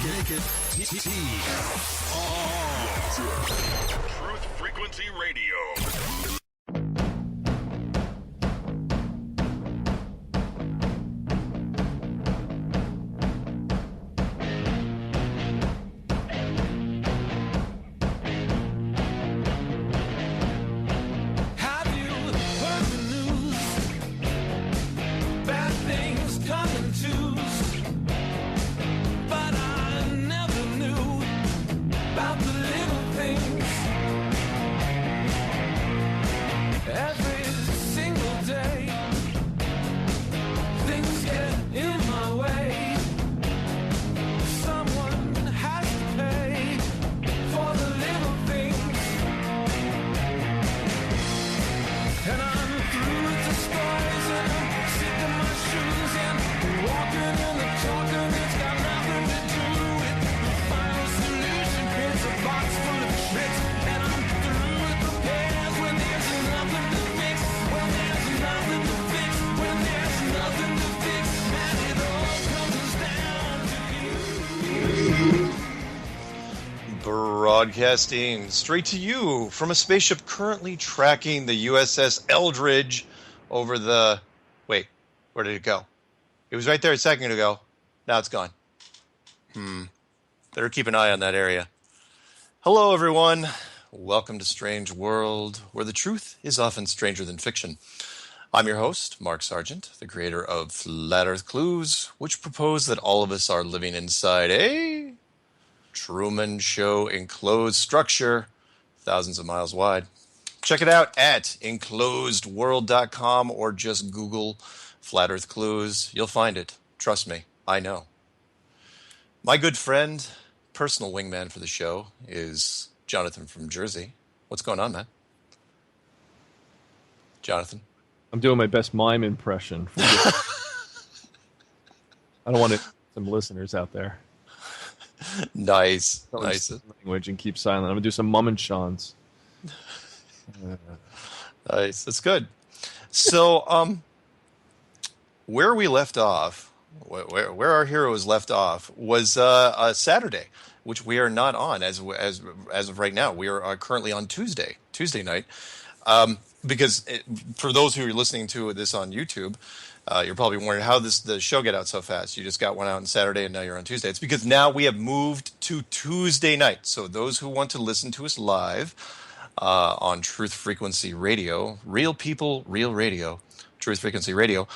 Truth Frequency Radio. Broadcasting straight to you from a spaceship currently tracking the USS Eldridge over the... Wait, where did it go? It was right there a second ago. Now it's gone. Better keep an eye on that area. Hello, everyone. Welcome to Strange World, where the truth is often stranger than fiction. I'm your host, Mark Sargent, the creator of Flat Earth Clues, which propose that all of us are living inside a Truman Show enclosed structure, thousands of miles wide. Check it out at enclosedworld.com or just Google Flat Earth Clues. You'll find it. Trust me, I know. My good friend, personal wingman for the show, is Jonathan from Jersey. What's going on, man? Jonathan? I'm doing my best mime impression. I don't want some listeners out there. Nice. Language and keep silent. I'm going to do some mum and shans. Nice. That's good. So, where we left off, where our heroes left off, was a Saturday, which we are not on as of right now. We are currently on Tuesday night. Because for those who are listening to this on YouTube, you're probably wondering how the show get out so fast. You just got one out on Saturday and now you're on Tuesday. It's because now we have moved to Tuesday night. So those who want to listen to us live on Truth Frequency Radio, real people, real radio, Truth Frequency Radio,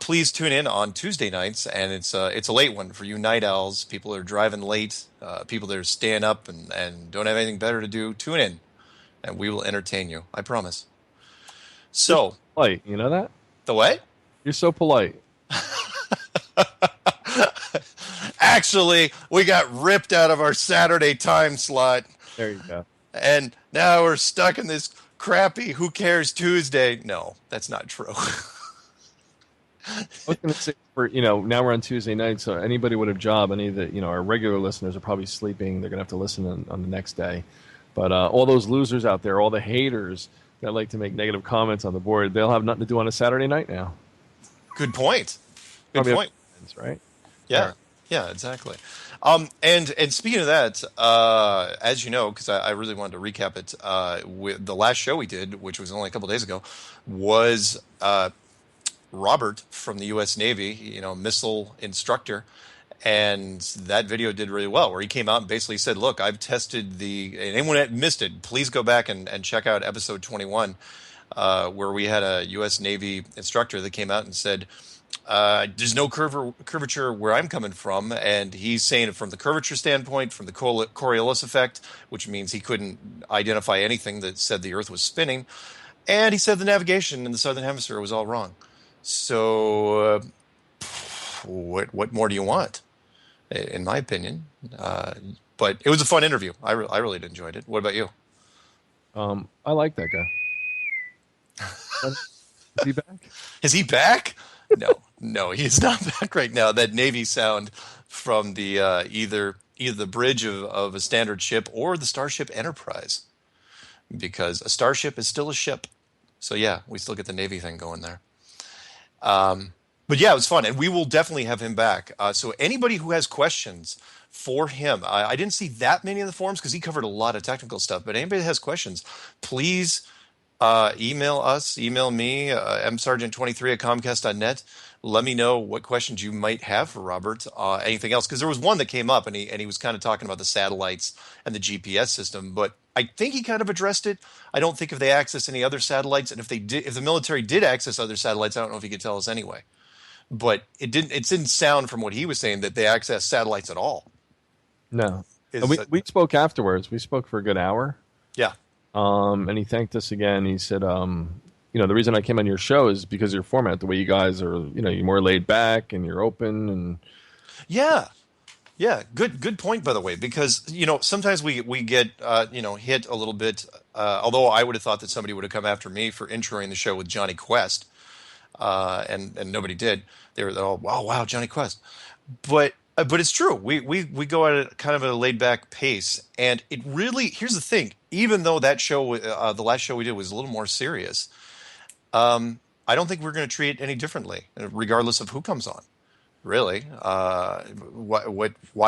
please tune in on Tuesday nights. And it's a late one for you night owls. People that are driving late, people that are staying up and don't have anything better to do. Tune in and we will entertain you. I promise. So, polite, you know that? The what? You're so polite. Actually, we got ripped out of our Saturday time slot. There you go. And now we're stuck in this crappy who cares Tuesday. No, that's not true. I was going to say, now we're on Tuesday night, so anybody with a job, any of the, our regular listeners are probably sleeping. They're going to have to listen on the next day. But all those losers out there, all the haters that like to make negative comments on the board, they'll have nothing to do on a Saturday night now. Good point. Good point. Right? Yeah, exactly. And speaking of that, as you know, because I really wanted to recap it, with the last show we did, which was only a couple days ago, was Robert from the U.S. Navy, missile instructor. And that video did really well, where he came out and basically said, look, I've tested and anyone that missed it, please go back and check out episode 21, where we had a U.S. Navy instructor that came out and said, there's no curvature where I'm coming from. And he's saying it from the curvature standpoint, from the Coriolis effect, which means he couldn't identify anything that said the Earth was spinning. And he said the navigation in the Southern Hemisphere was all wrong. So what more do you want? In my opinion, but it was a fun interview. I really enjoyed it. What about you? I like that guy. Is he back? Is he back? No, he's not back right now. That Navy sound from the either the bridge of a standard ship or the Starship Enterprise, because a starship is still a ship. So yeah, we still get the Navy thing going there. But yeah, it was fun, and we will definitely have him back. So anybody who has questions for him, I didn't see that many in the forums because he covered a lot of technical stuff. But anybody that has questions, please email us, email me, msargent23 at comcast.net. Let me know what questions you might have for Robert. Anything else? Because there was one that came up, and he was kind of talking about the satellites and the GPS system. But I think he kind of addressed it. I don't think if they access any other satellites, and if they did, if the military did access other satellites, I don't know if he could tell us anyway. But it didn't. It didn't sound from what he was saying that they access satellites at all. No. And Is we spoke afterwards. We spoke for a good hour. Yeah. And he thanked us again. He said, the reason I came on your show is because of your format, the way you guys are, you're more laid back and you're open and Yeah. Yeah, good point, by the way, because sometimes we get hit a little bit. Although I would have thought that somebody would have come after me for introing the show with Johnny Quest, and nobody did. They're all wow Johnny Quest, but it's true. We go at it kind of at a laid back pace, and it really, here's the thing. Even though that show, the last show we did was a little more serious, I don't think we're going to treat it any differently, regardless of who comes on. Really, why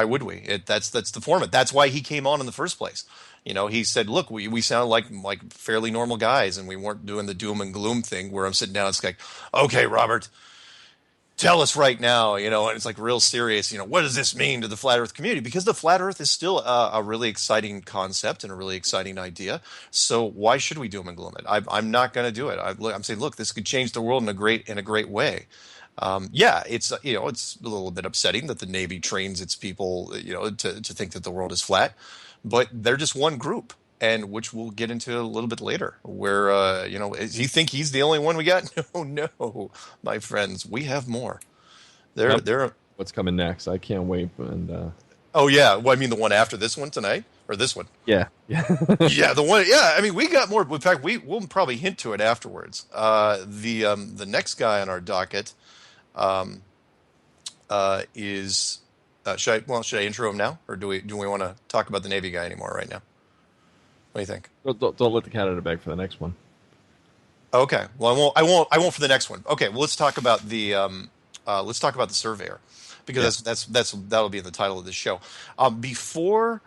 would we? That's the format. That's why he came on in the first place. He said, "Look, we sound like fairly normal guys, and we weren't doing the doom and gloom thing where I'm sitting down. It's like, okay, Robert, tell us right now, and it's like real serious. What does this mean to the flat Earth community? Because the flat Earth is still a really exciting concept and a really exciting idea. So why should we doom and gloom it? I'm not going to do it. I'm saying, look, this could change the world in a great way." It's it's a little bit upsetting that the Navy trains its people, to think that the world is flat, but they're just one group, and which we'll get into a little bit later. Where you think he's the only one we got? No, my friends, we have more. They're what's coming next. I can't wait. And oh yeah, well, I mean the one after this one tonight, or this one? Yeah. Yeah, the one. Yeah, I mean we got more. In fact, we'll probably hint to it afterwards. The next guy on our docket. Is should I intro him now, or do we want to talk about the Navy guy anymore right now? What do you think? Don't let the cat out of the bag for the next one. Okay. Well, I won't for the next one. Okay. Well, let's talk about the Surveyor, because that'll be in the title of this show. Before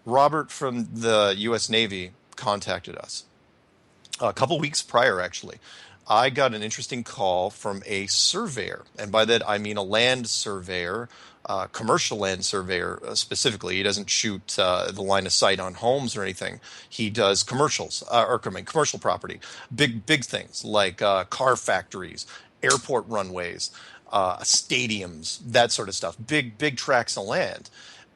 Robert from the U.S. Navy contacted us, a couple weeks prior, actually, I got an interesting call from a surveyor, and by that I mean a land surveyor, commercial land surveyor specifically. He doesn't shoot the line of sight on homes or anything. He does commercials, commercial property, big things like car factories, airport runways, stadiums, that sort of stuff. Big tracts of land.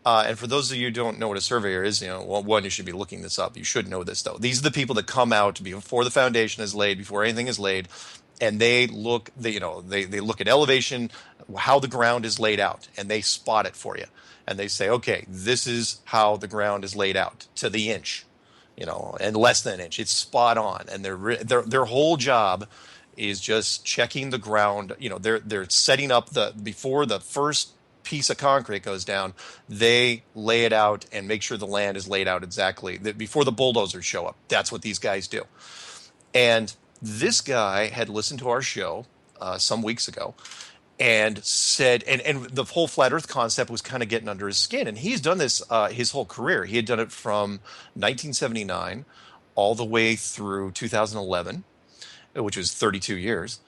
And for those of you who don't know what a surveyor is, one, you should be looking this up. You should know this, though. These are the people that come out before the foundation is laid, before anything is laid, and they look, they look at elevation, how the ground is laid out, and they spot it for you. And they say, okay, this is how the ground is laid out to the inch, and less than an inch. It's spot on. And their whole job is just checking the ground. They're setting up before the first piece of concrete goes down, they lay it out and make sure the land is laid out exactly before the bulldozers show up. That's what these guys do. And this guy had listened to our show some weeks ago and said, and the whole flat Earth concept was kind of getting under his skin. And he's done this his whole career. He had done it from 1979 all the way through 2011, which was 32 years.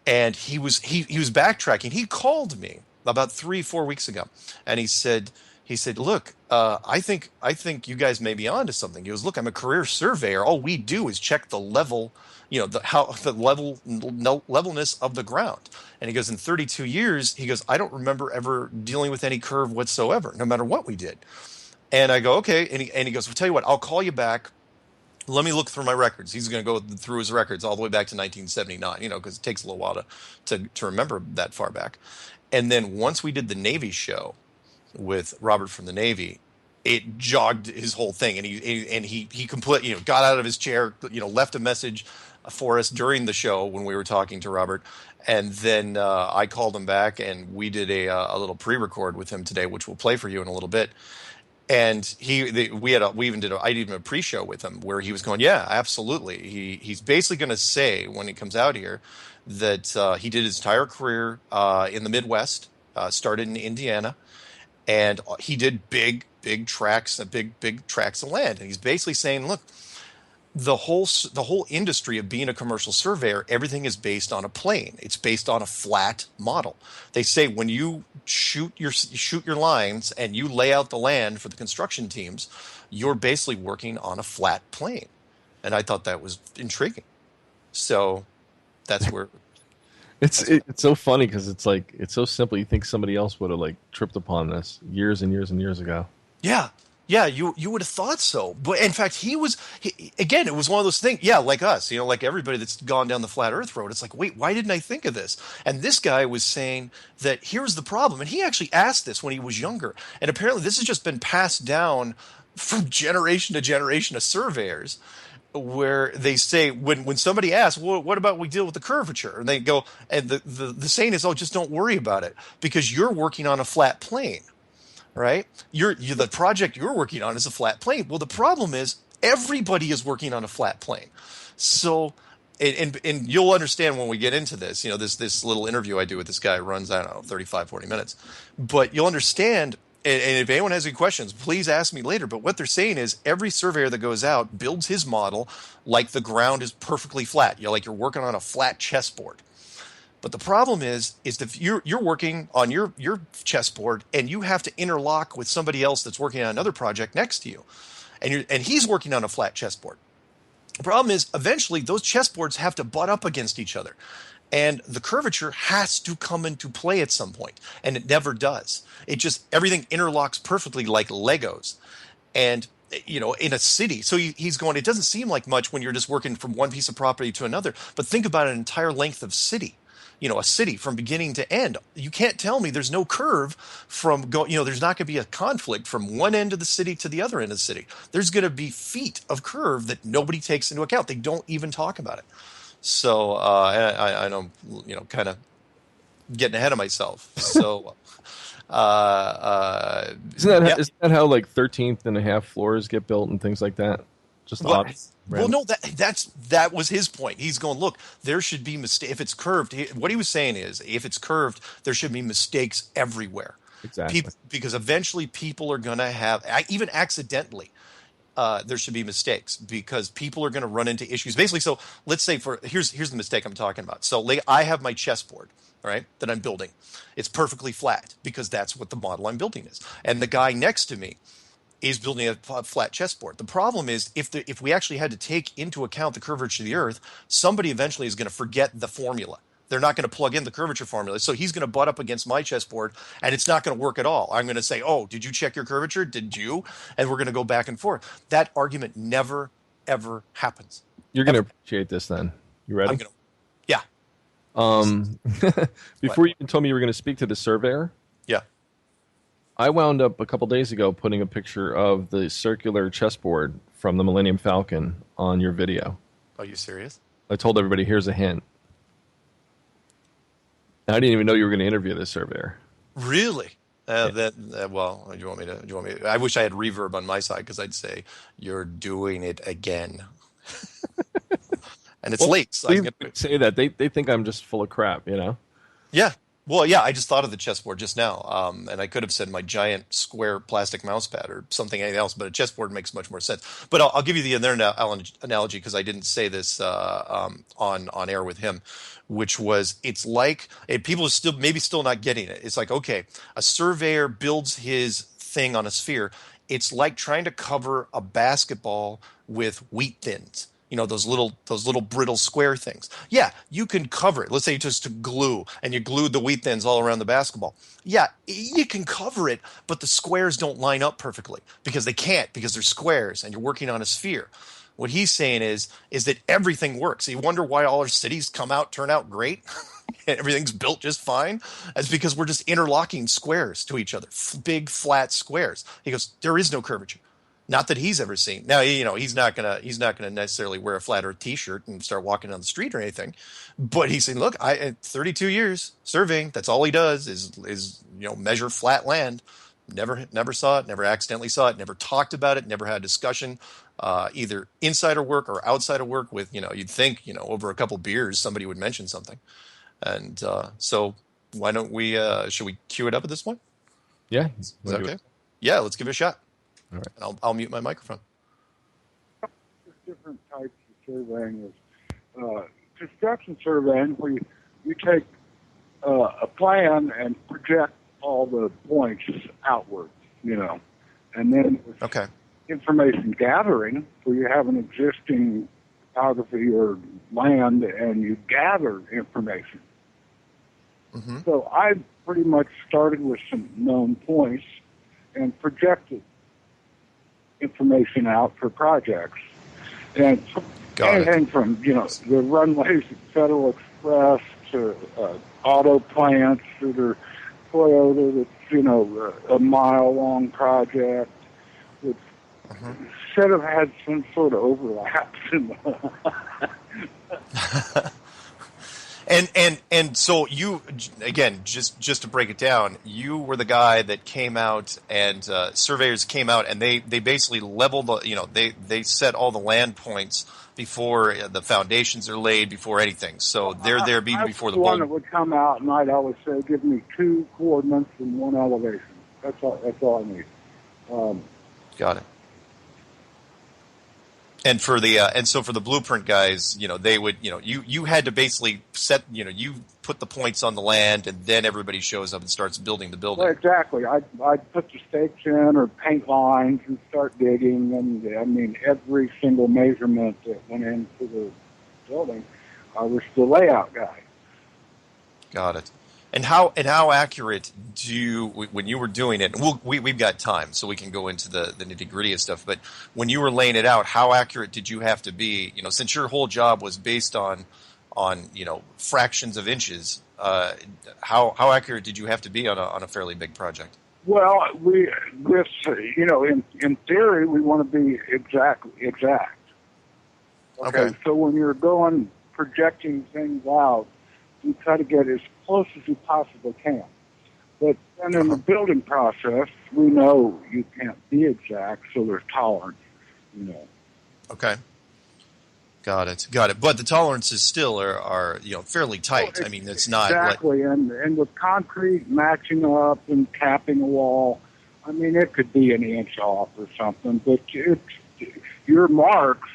And he was backtracking. He called me about 3-4 weeks ago, and he said, look, I think you guys may be onto something. He goes, look, I'm a career surveyor. All we do is check the level, levelness of the ground. And he goes, in 32 years, he goes, I don't remember ever dealing with any curve whatsoever, no matter what we did. And I go, okay. And he goes, well, tell you what, I'll call you back. Let me look through my records. He's going to go through his records all the way back to 1979, because it takes a little while to remember that far back. And then once we did the Navy show with Robert from the Navy, it jogged his whole thing, and he completely got out of his chair, left a message for us during the show when we were talking to Robert, and then I called him back, and we did a little pre-record with him today, which we'll play for you in a little bit. And we even did a pre-show with him where he was going, yeah, absolutely. He's basically going to say when he comes out here that he did his entire career in the Midwest, started in Indiana, and he did big tracts, big tracts of land. And he's basically saying, look, the whole industry of being a commercial surveyor, everything is based on a plane. It's based on a flat model. They say when you shoot your lines and you lay out the land for the construction teams, you're basically working on a flat plane. And I thought that was intriguing. So that's where It's so funny because it's like it's so simple. You think somebody else would have like tripped upon this years and years and years ago. yeah. Yeah, you would have thought so. But in fact, again, it was one of those things, yeah, like us, like everybody that's gone down the flat earth road. It's like, wait, why didn't I think of this? And this guy was saying that here's the problem. And he actually asked this when he was younger. And apparently this has just been passed down from generation to generation of surveyors, where they say when somebody asks, well, what about we deal with the curvature? And they go, and the saying is, oh, just don't worry about it because you're working on a flat plane. Right? The project you're working on is a flat plane. Well, the problem is everybody is working on a flat plane. So, and you'll understand when we get into this, this little interview I do with this guy runs, I don't know, 35, 40 minutes. But you'll understand, and if anyone has any questions, please ask me later. But what they're saying is every surveyor that goes out builds his model like the ground is perfectly flat. Like you're working on a flat chessboard. But the problem is that you're working on your chessboard and you have to interlock with somebody else that's working on another project next to you, and he's working on a flat chessboard. The problem is eventually those chessboards have to butt up against each other, and the curvature has to come into play at some point, and it never does. It just everything interlocks perfectly like Legos, and in a city. So he's going. It doesn't seem like much when you're just working from one piece of property to another, but think about an entire length of city. A city from beginning to end. You can't tell me there's no curve from there's not going to be a conflict from one end of the city to the other end of the city. There's going to be feet of curve that nobody takes into account. They don't even talk about it. So I know, kind of getting ahead of myself. So isn't that how like 13th and a half floors get built and things like that? Just odd. Well, no, that was his point. He's going, look, there should be mistakes. If it's curved, what he was saying is, if it's curved, there should be mistakes everywhere. Exactly. Because eventually people are going to have, even accidentally, there should be mistakes because people are going to run into issues. Basically, so let's say here's the mistake I'm talking about. So I have my chessboard, right, that I'm building. It's perfectly flat because that's what the model I'm building is. And the guy next to me is building a flat chessboard. The problem is if we actually had to take into account the curvature of the Earth, somebody eventually is going to forget the formula. They're not going to plug in the curvature formula. So he's going to butt up against my chessboard, and it's not going to work at all. I'm going to say, oh, did you check your curvature? Did you? And we're going to go back and forth. That argument never, ever happens. You're going to appreciate this then. You ready? Yeah. Before you even told me you were going to speak to the surveyor, yeah. I wound up a couple days ago putting a picture of the circular chessboard from the Millennium Falcon on your video. Are you serious? I told everybody, here's a hint. I didn't even know you were going to interview this surveyor. Really? Well, do you want me to? I wish I had reverb on my side because I'd say you're doing it again. And it's late. So please say that. They think I'm just full of crap, Yeah. Well, yeah, I just thought of the chessboard just now, and I could have said my giant square plastic mouse pad or anything else, but a chessboard makes much more sense. But I'll give you the other analogy because I didn't say this on air with him, which was it's like people are still not getting it. It's like, okay, a surveyor builds his thing on a sphere. It's like trying to cover a basketball with wheat thins. Those little brittle square things. Yeah, you can cover it. Let's say just glue, and you glued the wheat thins all around the basketball. Yeah, you can cover it, but the squares don't line up perfectly because they can't, because they're squares, and you're working on a sphere. What he's saying is that everything works. You wonder why all our cities turn out great, and everything's built just fine. That's because we're just interlocking squares to each other, big flat squares. He goes, there is no curvature. Not that he's ever seen. Now, he's not gonna necessarily wear a flat Earth T-shirt and start walking down the street or anything. But he's saying, look, I 32 years surveying. That's all he does is measure flat land. Never saw it, never accidentally saw it, never talked about it, never had a discussion, either inside of work or outside of work with, you'd think, over a couple beers, somebody would mention something. And so why don't we, should we cue it up at this point? Yeah. Is Wanna that do okay? it? Yeah, let's give it a shot. All right. And I'll mute my microphone. There's different types of surveying. Construction surveying, where you take a plan and project all the points outwards, and then Okay. information gathering, where you have an existing topography or land and you gather information. Mm-hmm. So I pretty much started with some known points and projected information out for projects. And anything from, the runways at Federal Express to auto plants that are Toyota that's, a mile-long project, which should have had some sort of overlaps in the And so you, again, just to break it down, you were the guy that came out and surveyors came out and they basically leveled they set all the land points before the foundations are laid, before anything. So they're there before the one bolt. that would come out and I'd always say, give me 2 coordinates and 1 elevation. That's all I need. Got it. And for the blueprint guys, they would, you had to basically set, you put the points on the land, and then everybody shows up and starts building the building. Well, exactly. I'd put the stakes in or paint lines and start digging, and every single measurement that went into the building, I was the layout guy. Got it. And how accurate do you, when you were doing it, and we've got time, so we can go into the nitty-gritty of stuff, but when you were laying it out, how accurate did you have to be? Since your whole job was based on fractions of inches, how accurate did you have to be on a fairly big project? Well, in theory, we want to be exact. Okay. So when you're projecting things out, you try to get as close as you possibly can. But then in the building process, we know you can't be exact, so there's tolerance, Okay. Got it. But the tolerances still are fairly tight. Well, it's not exactly. And with concrete matching up and capping a wall, it could be an inch off or something. But your marks,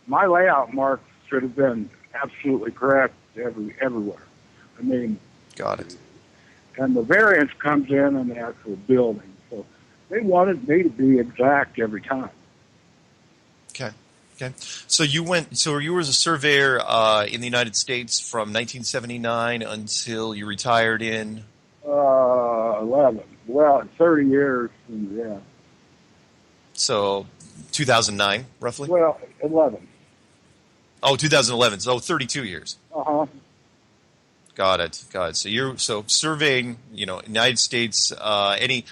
my layout marks should have been absolutely correct everywhere. Got it. And the variance comes in the actual building. So they wanted me to be exact every time. Okay. So you were a surveyor in the United States from 1979 until you retired in 11. Well, 30 years. Yeah. So 2009, roughly? Well, 11. Oh, 2011. So 32 years. Uh-huh. Got it. So surveying, United States, and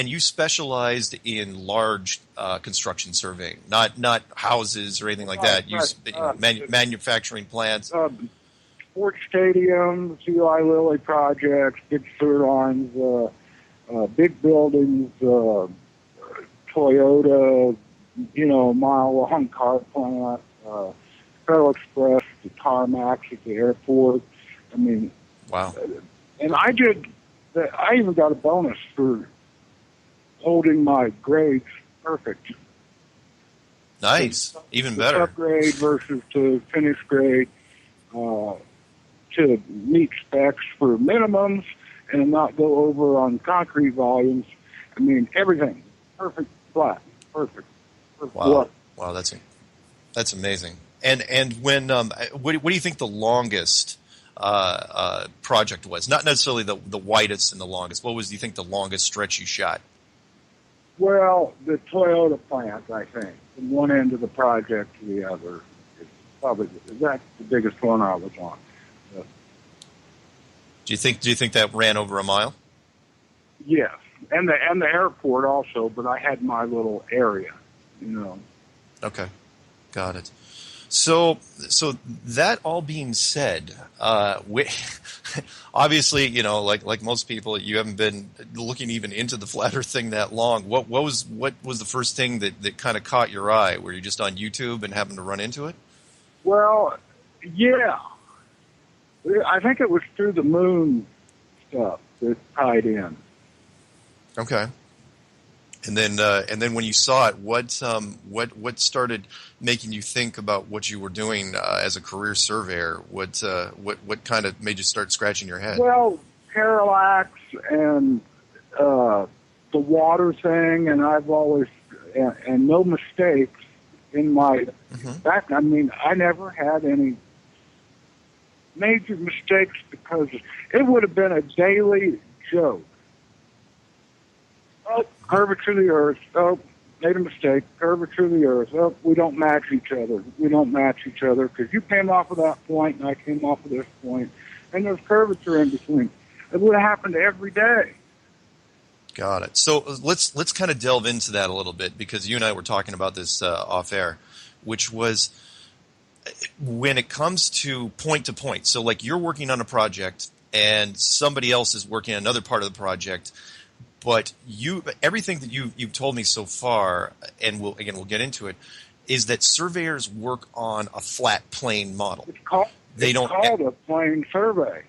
you specialized in large construction surveying, not houses or anything like that. Manufacturing plants, Sports stadiums, Eli Lilly projects, big turbines, big buildings, Toyota, mile-long car plant, Federal Express, the tarmacs at the airport. Wow. And I even got a bonus for holding my grades perfect. Nice. Even The better. Upgrade versus to finish grade, to meet specs for minimums and not go over on concrete volumes. Everything. Perfect flat. Perfect. Wow. Wow, that's amazing. And when what do you think the longest project was? Not necessarily the widest and the longest. What do you think the longest stretch you shot? Well, the Toyota plant, I think, from one end of the project to the other, that's the biggest one I was on. Do you think that ran over a mile? Yes, and the airport also, but I had my little area, Okay, got it. So that all being said, obviously, like most people, you haven't been looking even into the flat Earth thing that long. What was the first thing that kind of caught your eye? Were you just on YouTube and happened to run into it? Well, yeah. I think it was through the moon stuff that tied in. Okay. And then when you saw it, what started making you think about what you were doing as a career surveyor? What kind of made you start scratching your head? Well, parallax and the water thing, and I've always and no mistakes in my back. I mean, I never had any major mistakes because it would have been a daily joke. Oh, curvature of the Earth. Oh, made a mistake. Curvature of the Earth. Oh, we don't match each other. We don't match each other because you came off of that point and I came off of this point, and there's curvature in between. It would have happened every day. Got it. So let's kind of delve into that a little bit because you and I were talking about this off air, which was when it comes to point. So like you're working on a project and somebody else is working on another part of the project. But everything that you've told me so far, and we'll get into it, is that surveyors work on a flat plane model. It's called a plane survey.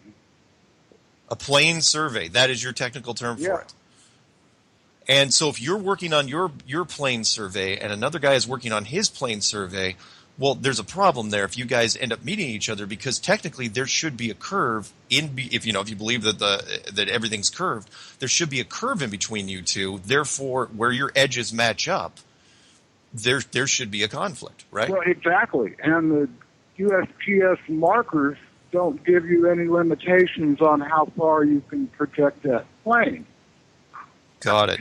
A plane survey. That is your technical term for it. And so if you're working on your plane survey and another guy is working on his plane survey, well, there's a problem there if you guys end up meeting each other because technically there should be a curve if you believe that everything's curved, there should be a curve in between you two. Therefore, where your edges match up, there should be a conflict, right? Well, exactly. And the USGS markers don't give you any limitations on how far you can project that plane. Got it.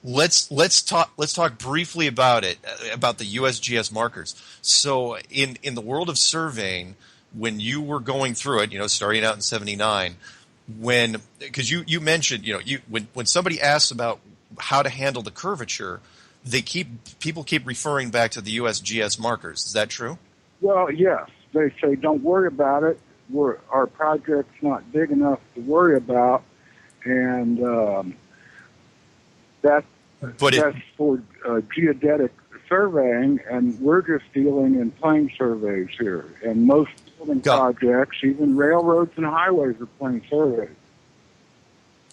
Let's talk briefly about it, about the USGS markers. So in the world of surveying, when you were going through it, starting out in '79, because you mentioned, when somebody asks about how to handle the curvature, people keep referring back to the USGS markers. Is that true? Well, yes. They say don't worry about it. Our project's not big enough to worry about. And that's for geodetic surveying, and we're just dealing in plane surveys here. And most building projects, even railroads and highways, are plane surveys.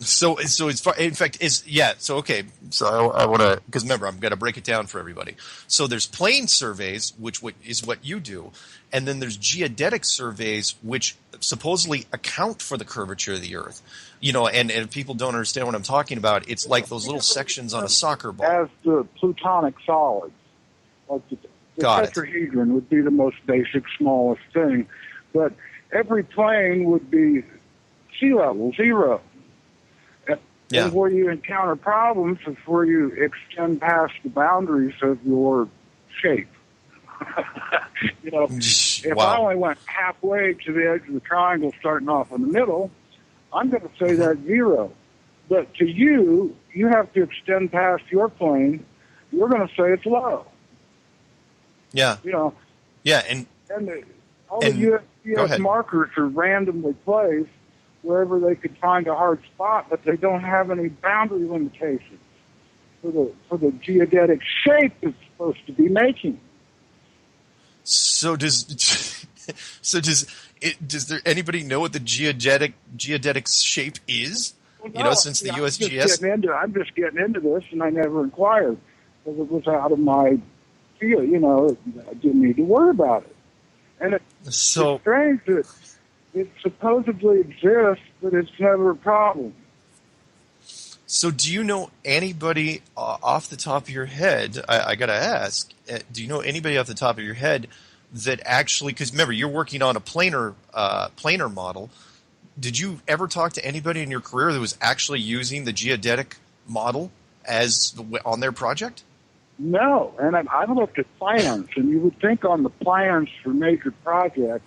So it's in fact okay. So I want to, because remember, I'm going to break it down for everybody. So there's plane surveys, which is what you do, and then there's geodetic surveys, which supposedly account for the curvature of the Earth. And if people don't understand what I'm talking about, it's like those little sections on a soccer ball. As the plutonic solids, like the tetrahedron would be the most basic, smallest thing, but every plane would be sea level, zero. Yeah. And where you encounter problems is where you extend past the boundaries of your shape. If I only went halfway to the edge of the triangle starting off in the middle, I'm going to say that's zero. But to you have to extend past your plane. You're going to say it's low. Yeah. Yeah, all the USGS markers are randomly placed wherever they could find a hard spot, but they don't have any boundary limitations for the geodetic shape it's supposed to be making. So does there anybody know what the geodetic shape is? Well, since the USGS. I'm just getting into this, and I never inquired because it was out of my field. I didn't need to worry about it. And it's strange that it supposedly exists, but it's never a problem. So do you know anybody off the top of your head, I got to ask, do you know anybody off the top of your head that actually, because remember, you're working on a planar model. Did you ever talk to anybody in your career that was actually using the geodetic model on their project? No, and I've looked at plans, and you would think on the plans for major projects,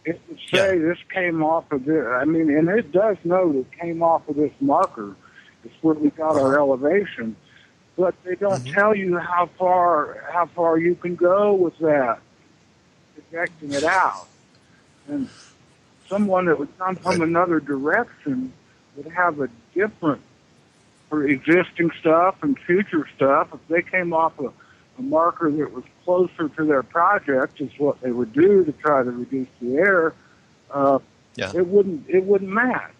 it would say this came off of this. I mean, and it does note it came off of this marker. It's where we got our elevation, but they don't tell you how far you can go with that. projecting it out. And someone that would come from another direction would have a different for existing stuff and future stuff. If they came off a marker that was closer to their project, is what they would do to try to reduce the error. It wouldn't match.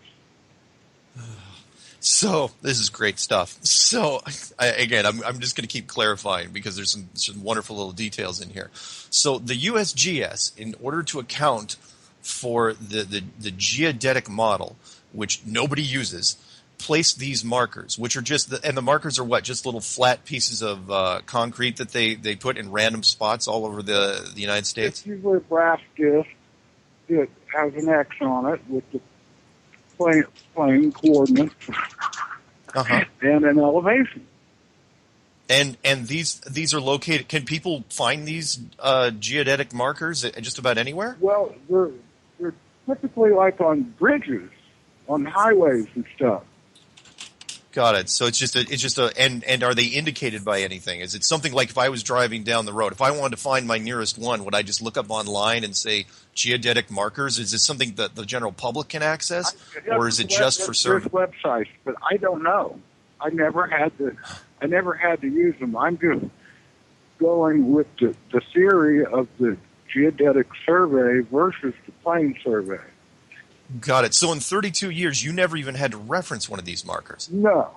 So this is great stuff. So I'm just going to keep clarifying because there's some wonderful little details in here. So the USGS, in order to account for the geodetic model, which nobody uses, placed these markers, which are and the markers are what? Just little flat pieces of concrete that they put in random spots all over the United States? It's usually a brass disc that has an X on it with the plane coordinates and an elevation. And these are located. Can people find these geodetic markers at just about anywhere? Well, they're typically like on bridges, on highways and stuff. Got it. So and are they indicated by anything? Is it something like if I was driving down the road, if I wanted to find my nearest one, would I just look up online and say geodetic markers? Is this something that the general public can access, or is it just for certain websites? But I don't know. I never had to use them. I'm just going with the theory of the geodetic survey versus the plane survey. Got it. So in 32 years, you never even had to reference one of these markers? No.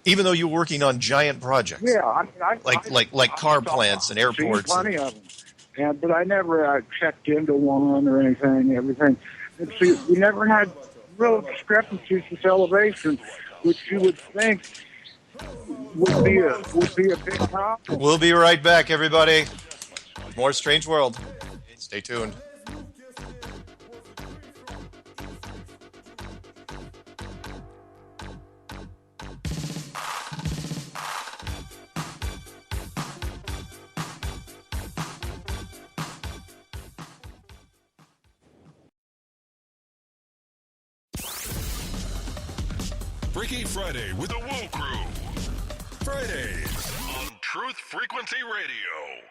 Even though you were working on giant projects? Yeah. Like car plants and airports? Plenty of them. But I never checked into one or everything. And see, we never had real discrepancies with elevation, which you would think would be a big problem. We'll be right back, everybody. More Strange World. Stay tuned. Freaky Friday with the Woo Crew. Fridays on Truth Frequency Radio.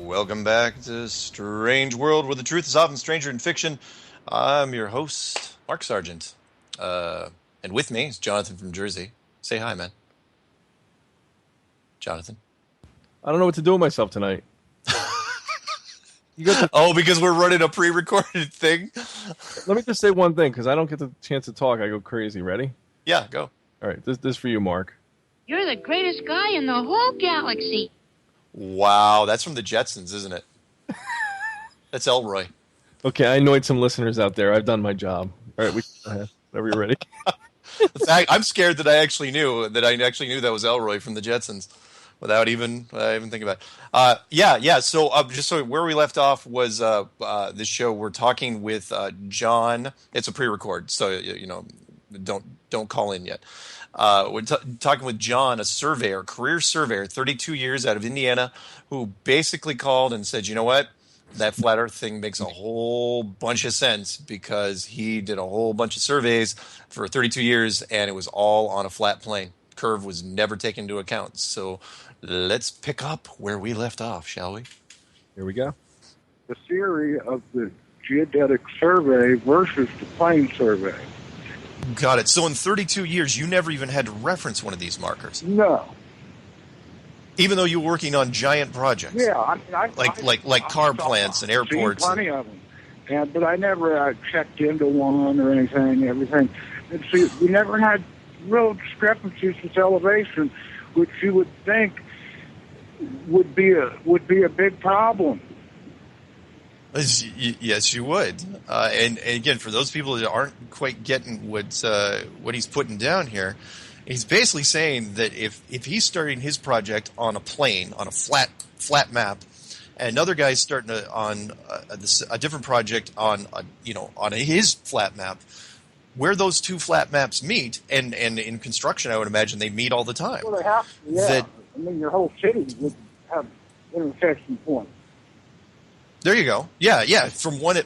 Welcome back to Strange World, where the truth is often stranger than fiction. I'm your host, Mark Sargent. And with me is Jonathan from Jersey. Say hi, man. Jonathan. I don't know what to do with myself tonight. Because we're running a pre-recorded thing? Let me just say one thing, because I don't get the chance to talk. I go crazy. Ready? Yeah, go. All right, this for you, Mark. You're the greatest guy in the whole galaxy. Wow, that's from the Jetsons, isn't it? That's Elroy. Okay, I annoyed some listeners out there. I've done my job. All right, go ahead. Whenever you're ready. In fact, I'm scared that I actually knew that was Elroy from the Jetsons without even thinking about it. Yeah. So just so where we left off was this show. We're talking with John. It's a pre-record, so don't call in yet. We're talking with John, a surveyor, career surveyor, 32 years out of Indiana, who basically called and said, you know what? That flat earth thing makes a whole bunch of sense because he did a whole bunch of surveys for 32 years and it was all on a flat plane. Curve was never taken into account. So let's pick up where we left off, shall we? Here we go. The theory of the geodetic survey versus the plane survey. Got it. So in 32 years, you never even had to reference one of these markers? No. Even though you were working on giant projects? Yeah. Like car plants and airports? Plenty of them. But I never checked into one or everything. And see, we never had real discrepancies with elevation, which you would think would be a big problem. Yes, you would. And again, for those people that aren't quite getting what he's putting down here, He's basically saying that if he's starting his project on a plane, on a flat map, and another guy's starting on a different project on his flat map, where those two flat maps meet, and in construction, I would imagine they meet all the time. Well, they have to, yeah. I mean, your whole city would have intersection points. There you go. Yeah.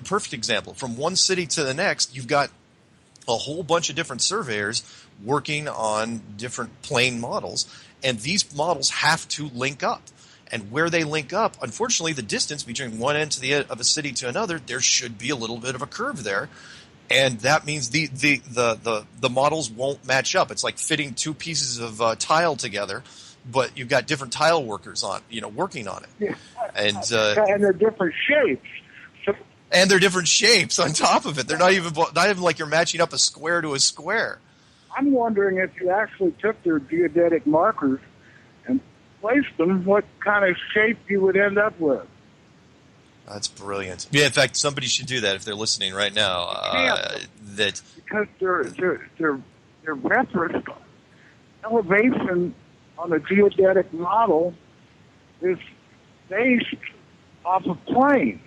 Perfect example. From one city to the next, you've got a whole bunch of different surveyors working on different plane models, and these models have to link up. And where they link up, unfortunately, the distance between one end of a city to another, there should be a little bit of a curve there, and that means the models won't match up. It's like fitting two pieces of tile together, but you've got different tile workers working on it, yeah. And they're different shapes. And they're different shapes on top of it. They're not even like you're matching up a square to a square. I'm wondering if you actually took their geodetic markers and placed them, what kind of shape you would end up with. That's brilliant. Yeah, in fact, somebody should do that if they're listening right now. Because their reference elevation on a geodetic model is based off a plane.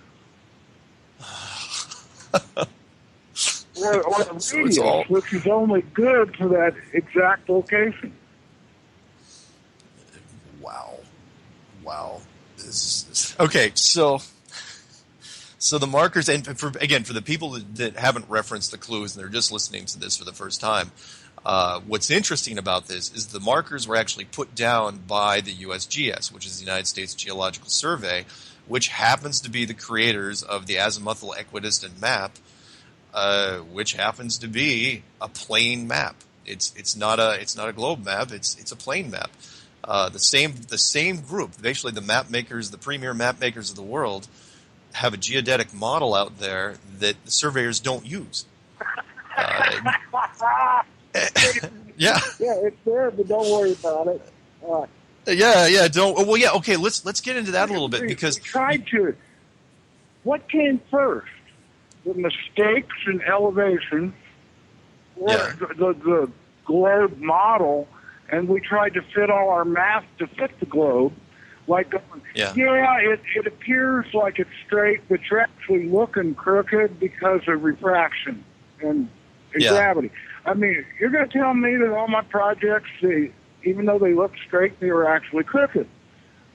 or a radius, which is only good for that exact location. Wow. Okay, so the markers, and for the people that haven't referenced the clues and they're just listening to this for the first time, what's interesting about this is the markers were actually put down by the USGS, which is the United States Geological Survey, which happens to be the creators of the azimuthal equidistant map, which happens to be a plane map. It's not a globe map. It's a plane map. The same group, basically the map makers, the premier map makers of the world, have a geodetic model out there that the surveyors don't use. Yeah, it's there, but don't worry about it. Okay, let's get into that a little bit, because we tried to. What came first? The mistakes in elevation, or the globe model, and we tried to fit all our math to fit the globe. It appears like it's straight, but you're actually looking crooked because of refraction and gravity. I mean, you're going to tell me that all my projects, even though they look straight, they were actually crooked.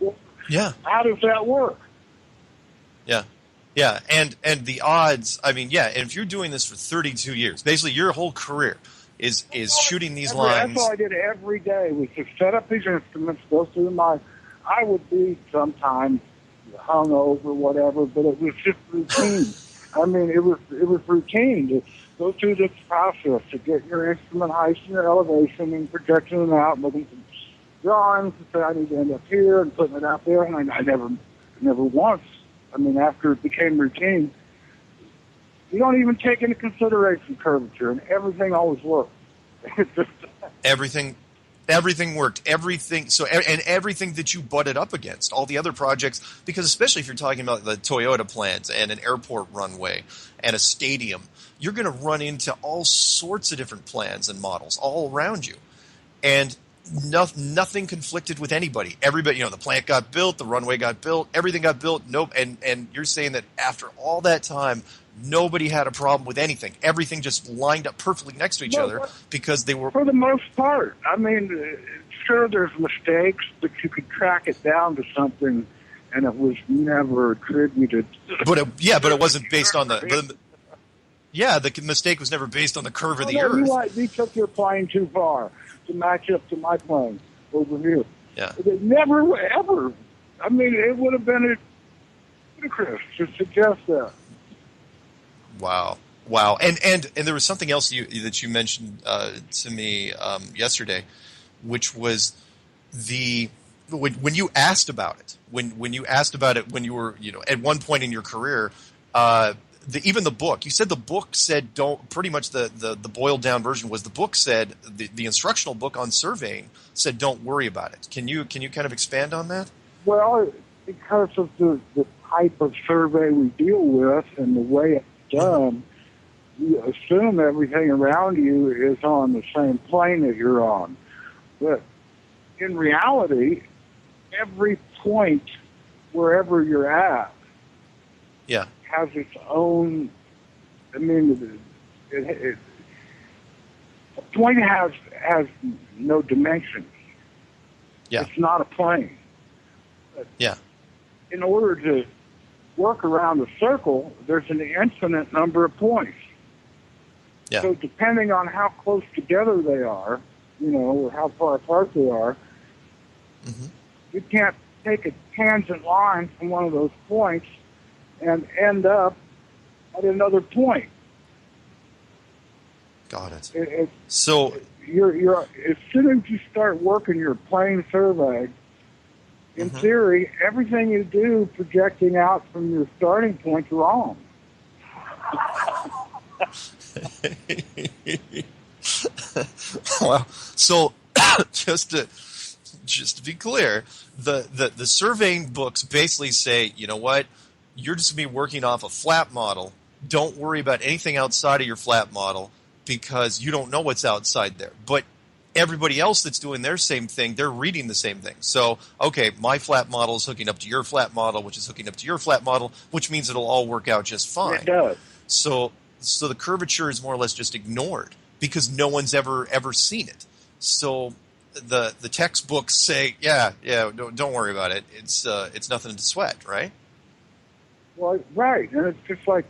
Well, how does that work? Yeah, and the odds, and if you're doing this for 32 years, basically your whole career is shooting these lines. That's all I did every day, was to set up these instruments, go through I would be sometimes hungover, whatever, but it was just routine. It was routine to go through this process to get your instrument height and your elevation and projecting them out, looking some drawings to say I need to end up here and putting it out there. And I never once, after it became routine, you don't even take into consideration curvature, and everything always worked. Everything worked. Everything that you butted up against, all the other projects, because especially if you're talking about the Toyota plants and an airport runway and a stadium, you're going to run into all sorts of different plans and models all around you. And nothing conflicted with anybody. Everybody, the plant got built, the runway got built, everything got built. Nope. And you're saying that after all that time, nobody had a problem with anything. Everything just lined up perfectly next to each other because they were... For the most part. Sure, there's mistakes, but you could track it down to something, and it was never attributed. But it wasn't based on the mistake was never based on the curve of the Earth. You took your plane too far to match up to my plane over here. Yeah. It never, ever... it would have been ludicrous to suggest that. Wow. And there was something else that you mentioned to me yesterday, which was when you asked about it. When you asked about it when you were at one point in your career, even the book. You said the book said don't. Pretty much the boiled down version was the book said the instructional book on surveying said don't worry about it. Can you kind of expand on that? Well, because of the type of survey we deal with and the way it's done, you assume everything around you is on the same plane that you're on. But in reality, every point wherever you're at Yeah. has its own. I mean, a point has no dimensions. Yeah. It's not a plane. But Yeah. in order to work around a circle, there's an infinite number of points. Yeah. So depending on how close together they are, or how far apart they are, Mm-hmm. you can't take a tangent line from one of those points and end up at another point. Got it. So you're as soon as you start working your plane survey, in Mm-hmm. theory, everything you do projecting out from your starting point's wrong. Well, so just to be clear, the surveying books basically say, you know what, you're just going to be working off a flat model. Don't worry about anything outside of your flat model because you don't know what's outside there. But everybody else that's doing their same thing, they're reading the same thing. So, okay, my flat model is hooking up to your flat model, which is hooking up to your flat model, which means it'll all work out just fine. It does. So the curvature is more or less just ignored because no one's ever seen it. So the textbooks say, yeah, don't worry about it. It's nothing to sweat, right? Well, right, and it's just like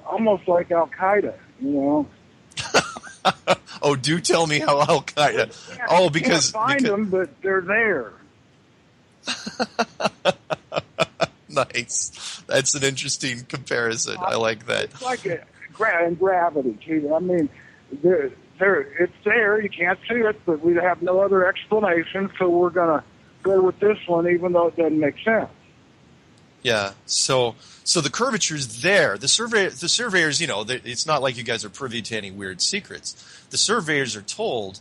almost like Al Qaeda, Oh, do tell me how Al Qaeda. Oh, because you can't find them, but they're there. Nice. That's an interesting comparison. I like that. It's like gravity, too. I mean, it's there. You can't see it, but we have no other explanation, so we're going to go with this one, even though it doesn't make sense. Yeah. So the curvature's there. The surveyors, it's not like you guys are privy to any weird secrets. The surveyors are told,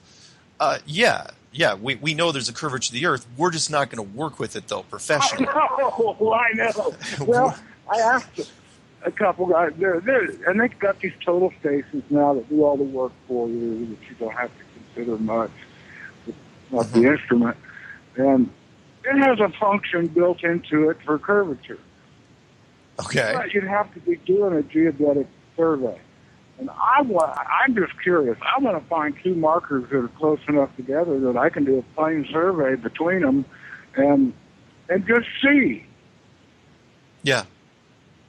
we know there's a curvature of the Earth. We're just not going to work with it, though, professionally. I know. Well, I asked a couple guys, and they've got these total stations now that do all the work for you, that you don't have to consider much. It's not the instrument. And it has a function built into it for curvature. Okay. But you'd have to be doing a geodetic survey. And I'm just curious. I want to find two markers that are close enough together that I can do a plane survey between them and just see. Yeah.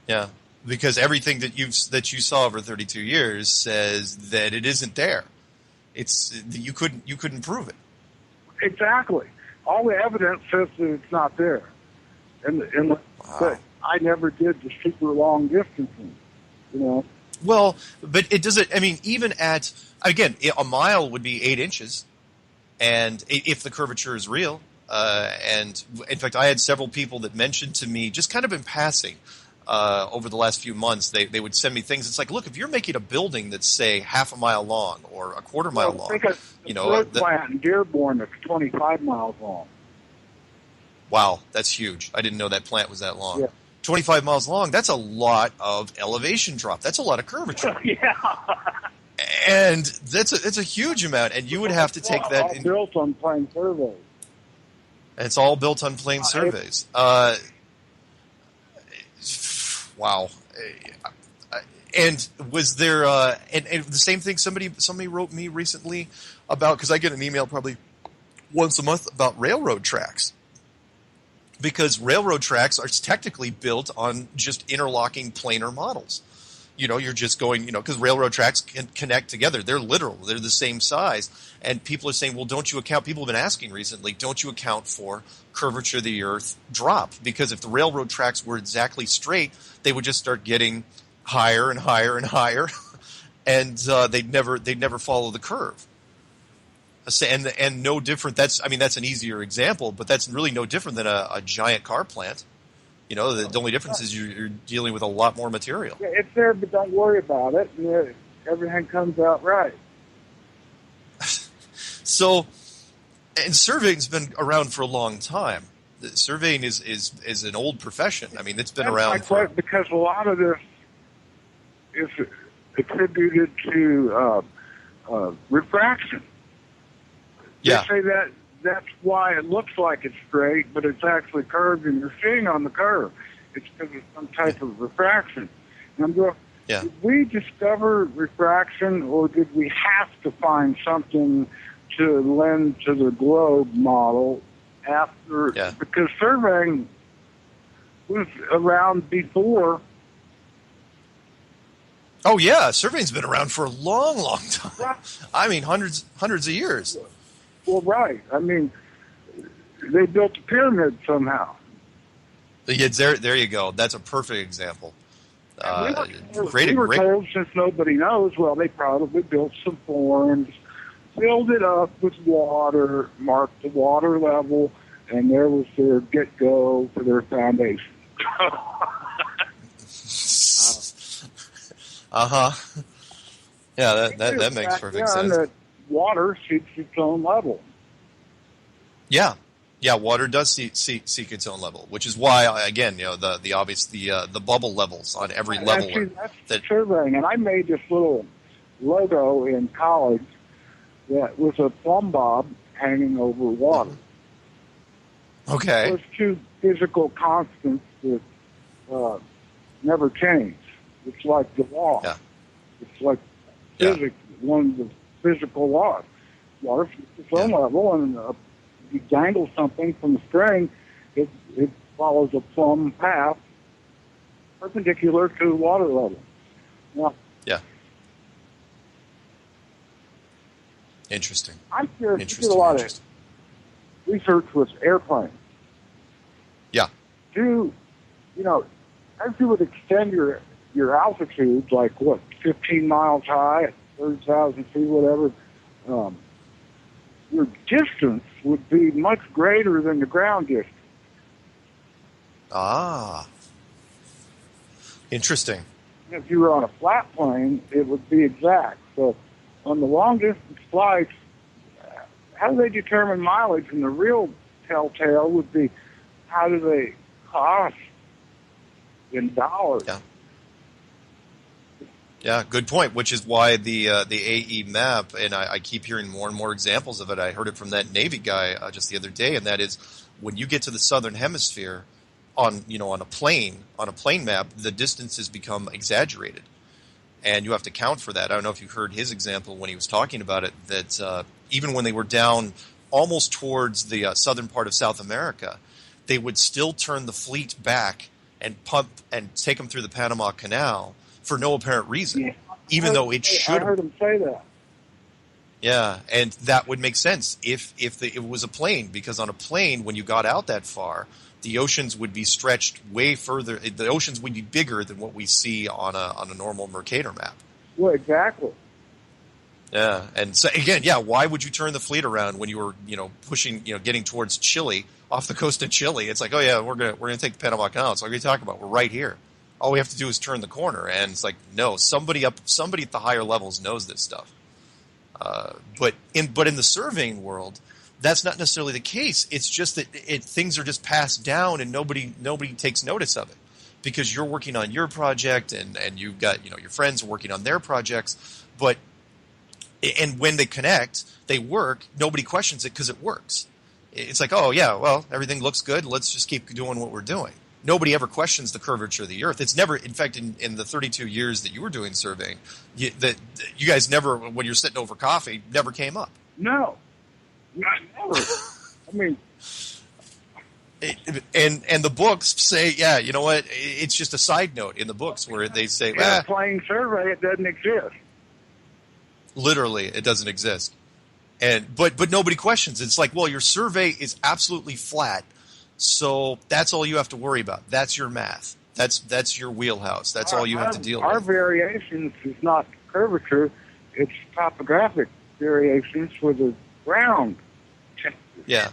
Yeah. Because everything that you saw over 32 years says that it isn't there. You couldn't prove it. Exactly. All the evidence says that it's not there. Wow. But I never did the super long distancing, Well, but it doesn't. I mean, even again, a mile would be 8 inches, and if the curvature is real. And in fact, I had several people that mentioned to me, just kind of in passing, over the last few months, they would send me things. It's like, look, if you're making a building that's say half a mile long or a quarter mile long, think of the plant in Dearborn that's 25 miles long. Wow, that's huge. I didn't know that plant was that long. Yeah. 25 miles long, that's a lot of elevation drop. That's a lot of curvature. Yeah. And it's a huge amount, and you would have to take that. All built on plane surveys. It's all built on plane surveys. Wow. And was there and the same thing somebody wrote me recently about, because I get an email probably once a month about railroad tracks. Because railroad tracks are technically built on just interlocking planar models. You're just going, because railroad tracks can connect together. They're literal. They're the same size. And people are saying, well, people have been asking recently, don't you account for curvature of the Earth drop? Because if the railroad tracks were exactly straight, they would just start getting higher and higher and higher. And they'd never follow the curve. And no different. That's an easier example, but that's really no different than a giant car plant. The only difference is you're dealing with a lot more material. Yeah, it's there, but don't worry about it. And everything comes out right. So, and surveying's been around for a long time. Surveying is an old profession. I mean, it's been around because a lot of this is attributed to refraction. Yeah. They say that's why it looks like it's straight, but it's actually curved, and you're seeing on the curve. It's because of some type of refraction. And I'm going, Yeah. did we discover refraction, or did we have to find something to lend to the globe model after? Yeah. Because surveying was around before. Oh yeah, surveying's been around for a long, long time. Right. I mean, hundreds of years. Well, right. I mean, they built a pyramid somehow. Yeah, there you go. That's a perfect example. We were told, since nobody knows, well, they probably built some forms, filled it up with water, marked the water level, and there was their get-go for their foundation. Yeah, that makes perfect sense. That water seeks its own level. Yeah, water does seek its own level, which is why, again, the obvious the bubble levels on every level. Actually, that's surveying, and I made this little logo in college that was a plumb bob hanging over water. Okay. Those two physical constants that never change. It's like the law. Yeah. It's like physics, one of the physical laws. Water seeks its own level, and you dangle something from the string, it follows a plumb path perpendicular to water level. Now, Yeah. Interesting. I'm curious. You did a lot of research with airplanes. Yeah. As you would extend your altitude, like 15 miles high at 30,000 feet, whatever, your distance would be much greater than the ground distance. Ah. Interesting. If you were on a flat plane, it would be exact. So on the long-distance flights, how do they determine mileage? And the real telltale would be, how do they cost in dollars? Yeah. Yeah, good point, which is why the AE map, and I keep hearing more and more examples of it. I heard it from that Navy guy just the other day, and that is when you get to the southern hemisphere on a plane map, the distances become exaggerated. And you have to count for that. I don't know if you heard his example when he was talking about it, that even when they were down almost towards the southern part of South America, they would still turn the fleet back and pump and take them through the Panama Canal for no apparent reason, even though it should. I heard him say that. Yeah, and that would make sense if it was a plane, because on a plane, when you got out that far, the oceans would be stretched way further. The oceans would be bigger than what we see on a normal Mercator map. Well, exactly. Yeah, and so again, why would you turn the fleet around when you were, pushing, getting towards Chile, off the coast of Chile? It's like, oh yeah, we're gonna take the Panama Canal. So what are you talking about? We're right here. All we have to do is turn the corner, and it's like, no, somebody at the higher levels knows this stuff. But in the surveying world, that's not necessarily the case. It's just that things are just passed down, and nobody takes notice of it, because you're working on your project, and you've got your friends working on their projects. And when they connect, they work. Nobody questions it because it works. It's like, oh yeah, well, everything looks good. Let's just keep doing what we're doing. Nobody ever questions the curvature of the Earth. It's never, in fact, in the 32 years that you were doing surveying, you guys never, when you're sitting over coffee, never came up. No, not never. I mean, and the books say, yeah, you know what? It's just a side note in the books where they say, plain survey, it doesn't exist. Literally, it doesn't exist. But nobody questions. It's like, well, your survey is absolutely flat. So that's all you have to worry about. That's your math. That's your wheelhouse. That's all you have to deal with. Our variations is not curvature; it's topographic variations for the ground. Yeah.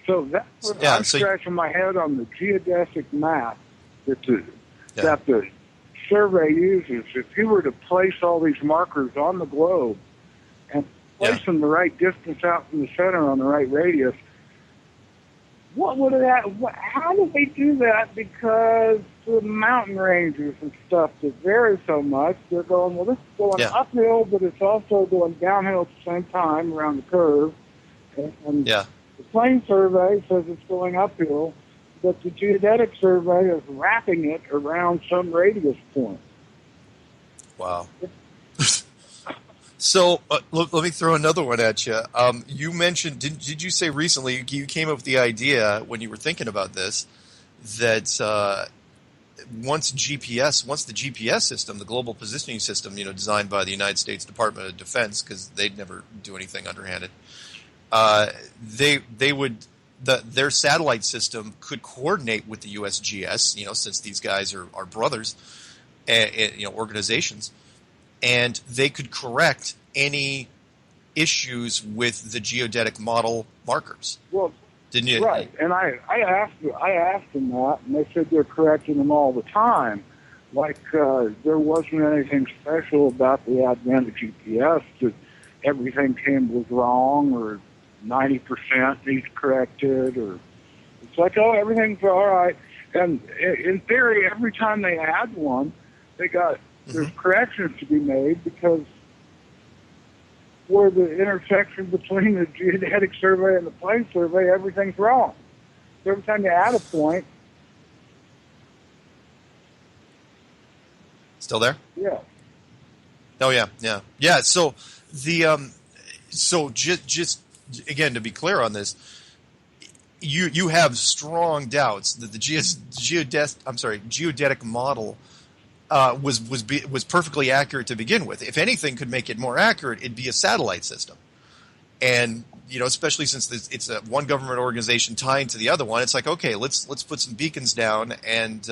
So that's what I'm scratching my head on the geodesic map that the survey uses. If you were to place all these markers on the globe and place them the right distance out from the center on the right radius, how do they do that? Because the mountain ranges and stuff that vary so much, they're going, well, this is going uphill, but it's also going downhill at the same time around the curve. And Yeah. the plane survey says it's going uphill, but the geodetic survey is wrapping it around some radius point. Wow. So let me throw another one at you. You mentioned, did you say recently you came up with the idea when you were thinking about this that once the GPS system, the global positioning system, designed by the United States Department of Defense, because they'd never do anything underhanded, their satellite system could coordinate with the USGS, since these guys are brothers, organizations, and they could correct any issues with the geodetic model markers. Well, didn't you? Right, and I asked them that, and they said they're correcting them all the time. Like there wasn't anything special about the advent of GPS that everything was wrong or 90% needs corrected, or it's like, oh, everything's all right. And in theory, every time they add one, there's corrections to be made, because where the intersection between the geodetic survey and the plane survey, everything's wrong. So every time you add a point. Still there? Yeah. Oh yeah. So just again, to be clear on this, you have strong doubts that the geodetic model was perfectly accurate to begin with. If anything could make it more accurate, it'd be a satellite system. And especially since it's a one government organization tying to the other one, it's like, okay, let's put some beacons down and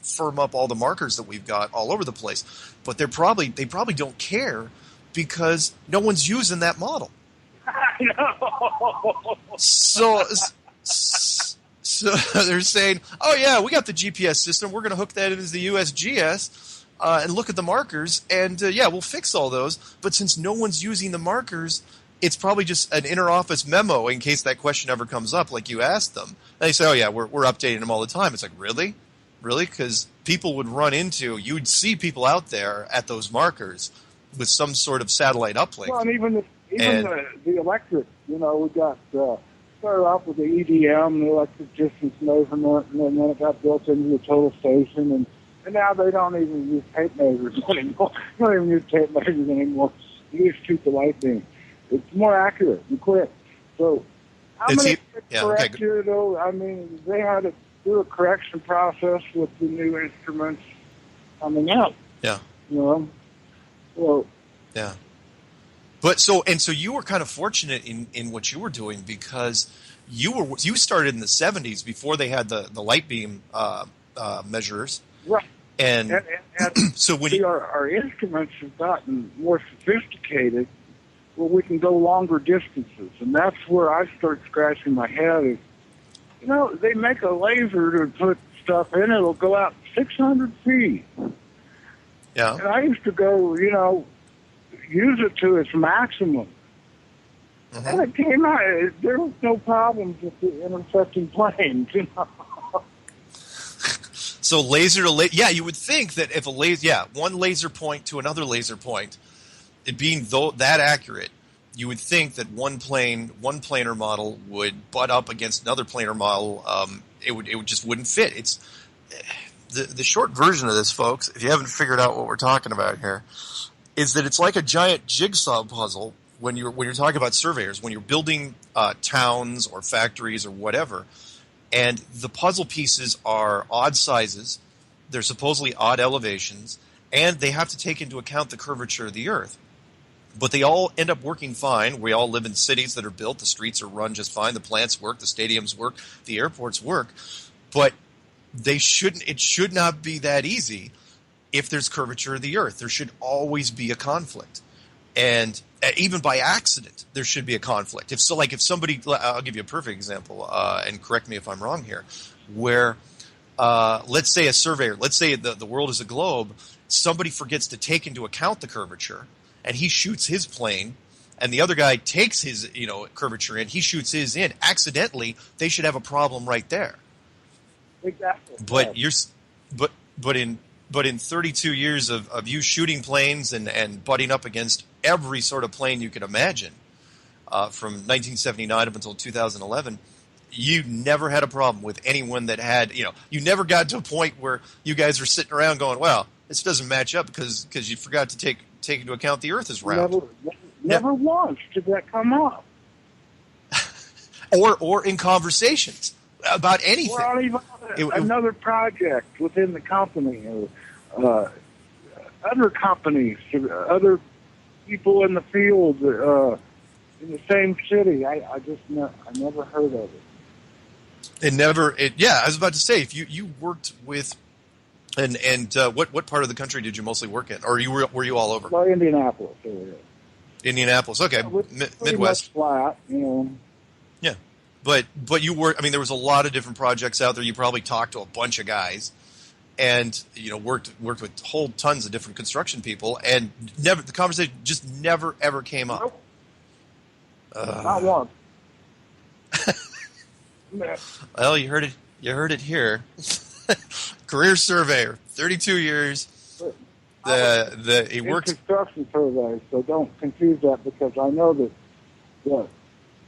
firm up all the markers that we've got all over the place. But they probably don't care, because no one's using that model. I know. So they're saying, oh, yeah, we got the GPS system. We're going to hook that into the USGS and look at the markers. And, we'll fix all those. But since no one's using the markers, it's probably just an inter-office memo in case that question ever comes up, like you asked them. And they say, oh, yeah, we're updating them all the time. It's like, really? Really? Because people would you'd see people out there at those markers with some sort of satellite uplink. Well, and even the electric, we got... started off with the EDM, the electric distance measurement, and then it got built into the total station, and now they don't even use tape measures anymore. They don't even use tape measures anymore. You just shoot the light beam. It's more accurate and quick. So how many corrected? Okay. I mean, they had to do a correction process with the new instruments coming out. Yeah. So yeah. But so you were kind of fortunate in what you were doing, because you started in the 70s before they had the light beam measurers, right? And so when our instruments have gotten more sophisticated, where we can go longer distances, and that's where I start scratching my head. Is they make a laser to put stuff in; it'll go out 600 feet. Yeah. And I used to go, use it to its maximum. Mm-hmm. And it came out, there was no problems with the intersecting planes, So laser to laser, you would think that if one laser point to another laser point, it being that accurate, you would think that one planar model would butt up against another planar model. It just wouldn't fit. It's the short version of this, folks, if you haven't figured out what we're talking about here, is that it's like a giant jigsaw puzzle when you're talking about surveyors, when you're building towns or factories or whatever, and the puzzle pieces are odd sizes, they're supposedly odd elevations, and they have to take into account the curvature of the Earth. But they all end up working fine. We all live in cities that are built, the streets are run just fine, the plants work, the stadiums work, the airports work, but it should not be that easy. If there's curvature of the Earth, there should always be a conflict. And even by accident, there should be a conflict. If somebody, I'll give you a perfect example, and correct me if I'm wrong here, where let's say a surveyor, let's say the world is a globe, somebody forgets to take into account the curvature, and he shoots his plane, and the other guy takes his curvature in, he shoots his in, accidentally, they should have a problem right there. Exactly. But in 32 years of you shooting planes and butting up against every sort of plane you can imagine, from 1979 up until 2011, you never had a problem with anyone that had, you never got to a point where you guys were sitting around going, well, this doesn't match up because you forgot to take into account the Earth is round. Never once did that come up. or in conversations about anything. Or even another project within the company, or other companies, other people in the field in the same city. I never heard of it. I was about to say, if you worked with, and what part of the country did you mostly work in, or were you all over? Well, Indianapolis area. Indianapolis, okay, Midwest. Much flat, Yeah, but you were. I mean, there was a lot of different projects out there. You probably talked to a bunch of guys, and worked with whole tons of different construction people, and the conversation just never ever came up. Nope. Not once. Well, you heard it here. Career surveyor, 32 years. He worked construction survey, so don't confuse that, because I know that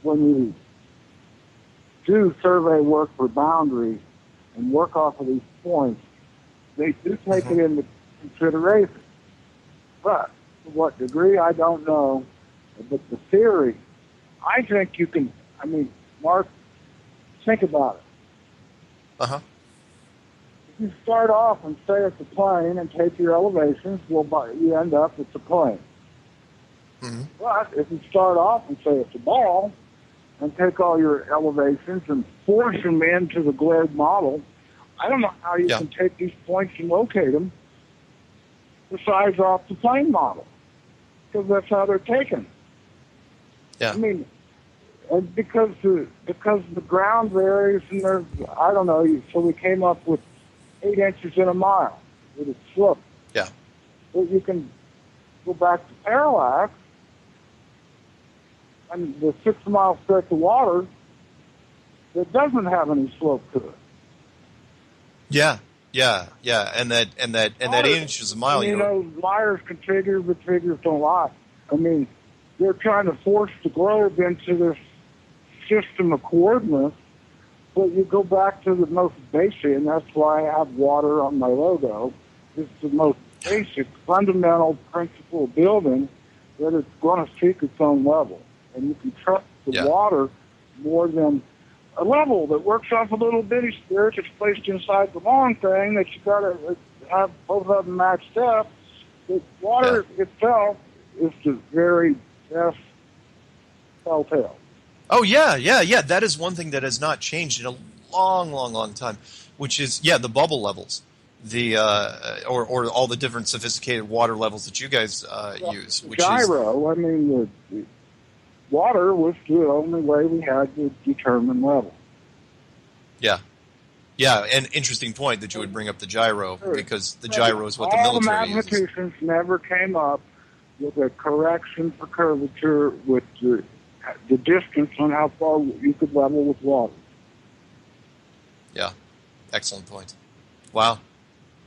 when you do survey work for boundaries and work off of these points, they do take it into consideration. But to what degree, I don't know. But the theory, I think you can. I mean, Mark, think about it. If you start off and say it's a plane and take your elevations, you end up it's a plane. Mm-hmm. But if you start off and say it's a ball and take all your elevations and force them into the globe model, I don't know how you can take these points and locate them besides off the plane model, because that's how they're taken. Yeah. I mean, and because the ground varies, and there's, I don't know, so we came up with 8 inches in a mile with a slope. Yeah. But you can go back to parallax, and the 6 mile stretch of water that doesn't have any slope to it. Yeah, and that 8 inches a mile. Liars can figure, but figures don't lie. I mean, they're trying to force the globe into this system of coordinates, but you go back to the most basic, and that's why I have water on my logo. It's the most basic, fundamental principle of building, that it's going to seek its own level. And you can trust the water more than a level that works off a little bitty spirit that's placed inside the long thing that you got to have both of them matched up. The water itself is the very best telltale. Oh, yeah. That is one thing that has not changed in a long, long, long time, which is, the bubble levels, or all the different sophisticated water levels that you guys use. Which gyro, the water was the only way we had to determine level. Yeah, and interesting point that you would bring up the gyro, because the gyro is what the military uses. All the mathematicians never came up with a correction for curvature with the distance on how far you could level with water. Yeah, excellent point. Wow,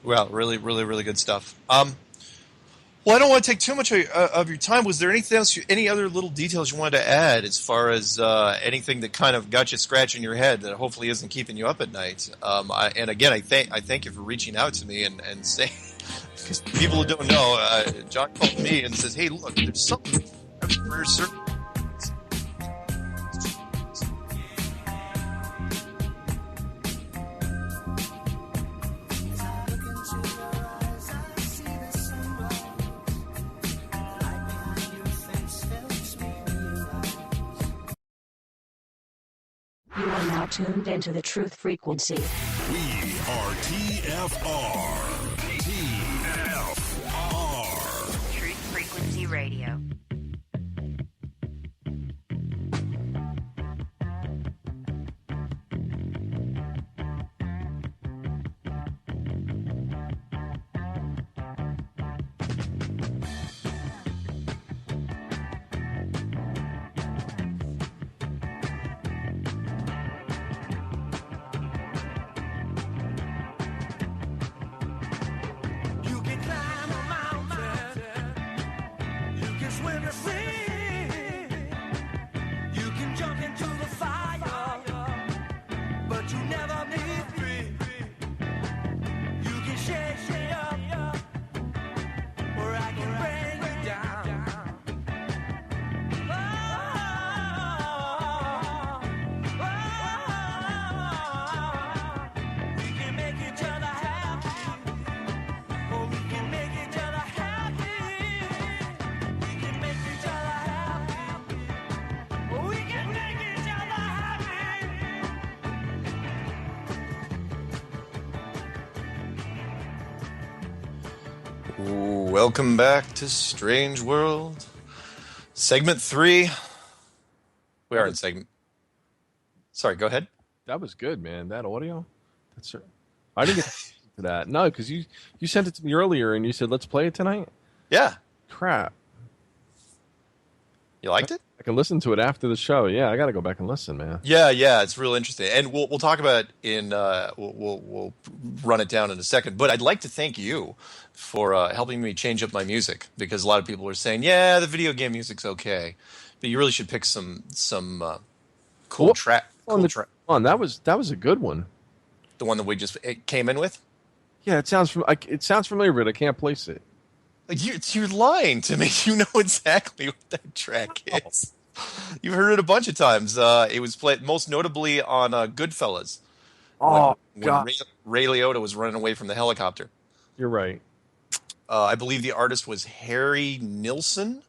really, really, really good stuff. Well, I don't want to take too much of your time. Was there anything else, any other little details you wanted to add as far as anything that kind of got you scratching your head that hopefully isn't keeping you up at night? And again, I thank you for reaching out to me and saying, because people who don't know, John called me and says, "Hey, look, there's something for certain." You are now tuned into the Truth Frequency. We are TFR. Truth Frequency Radio. Welcome back to Strange World. Segment 3. We are in segment. Sorry, go ahead. That was good, man. That audio. That's. I didn't get to that. No, because you sent it to me earlier and you said let's play it tonight. Yeah. Crap. You liked it? I can listen to it after the show. Yeah, I got to go back and listen, man. Yeah, it's real interesting, and we'll talk about it in we'll run it down in a second. But I'd like to thank you for helping me change up my music, because a lot of people are saying, yeah, the video game music's okay, but you really should pick some cool track. That was a good one. The one that we just came in with. Yeah, it sounds familiar, but I can't place it. You're lying to me. You know exactly what that track is. You've heard it a bunch of times. It was played most notably on Goodfellas. Oh, when Ray Liotta was running away from the helicopter. You're right. I believe the artist was Harry Nilsson,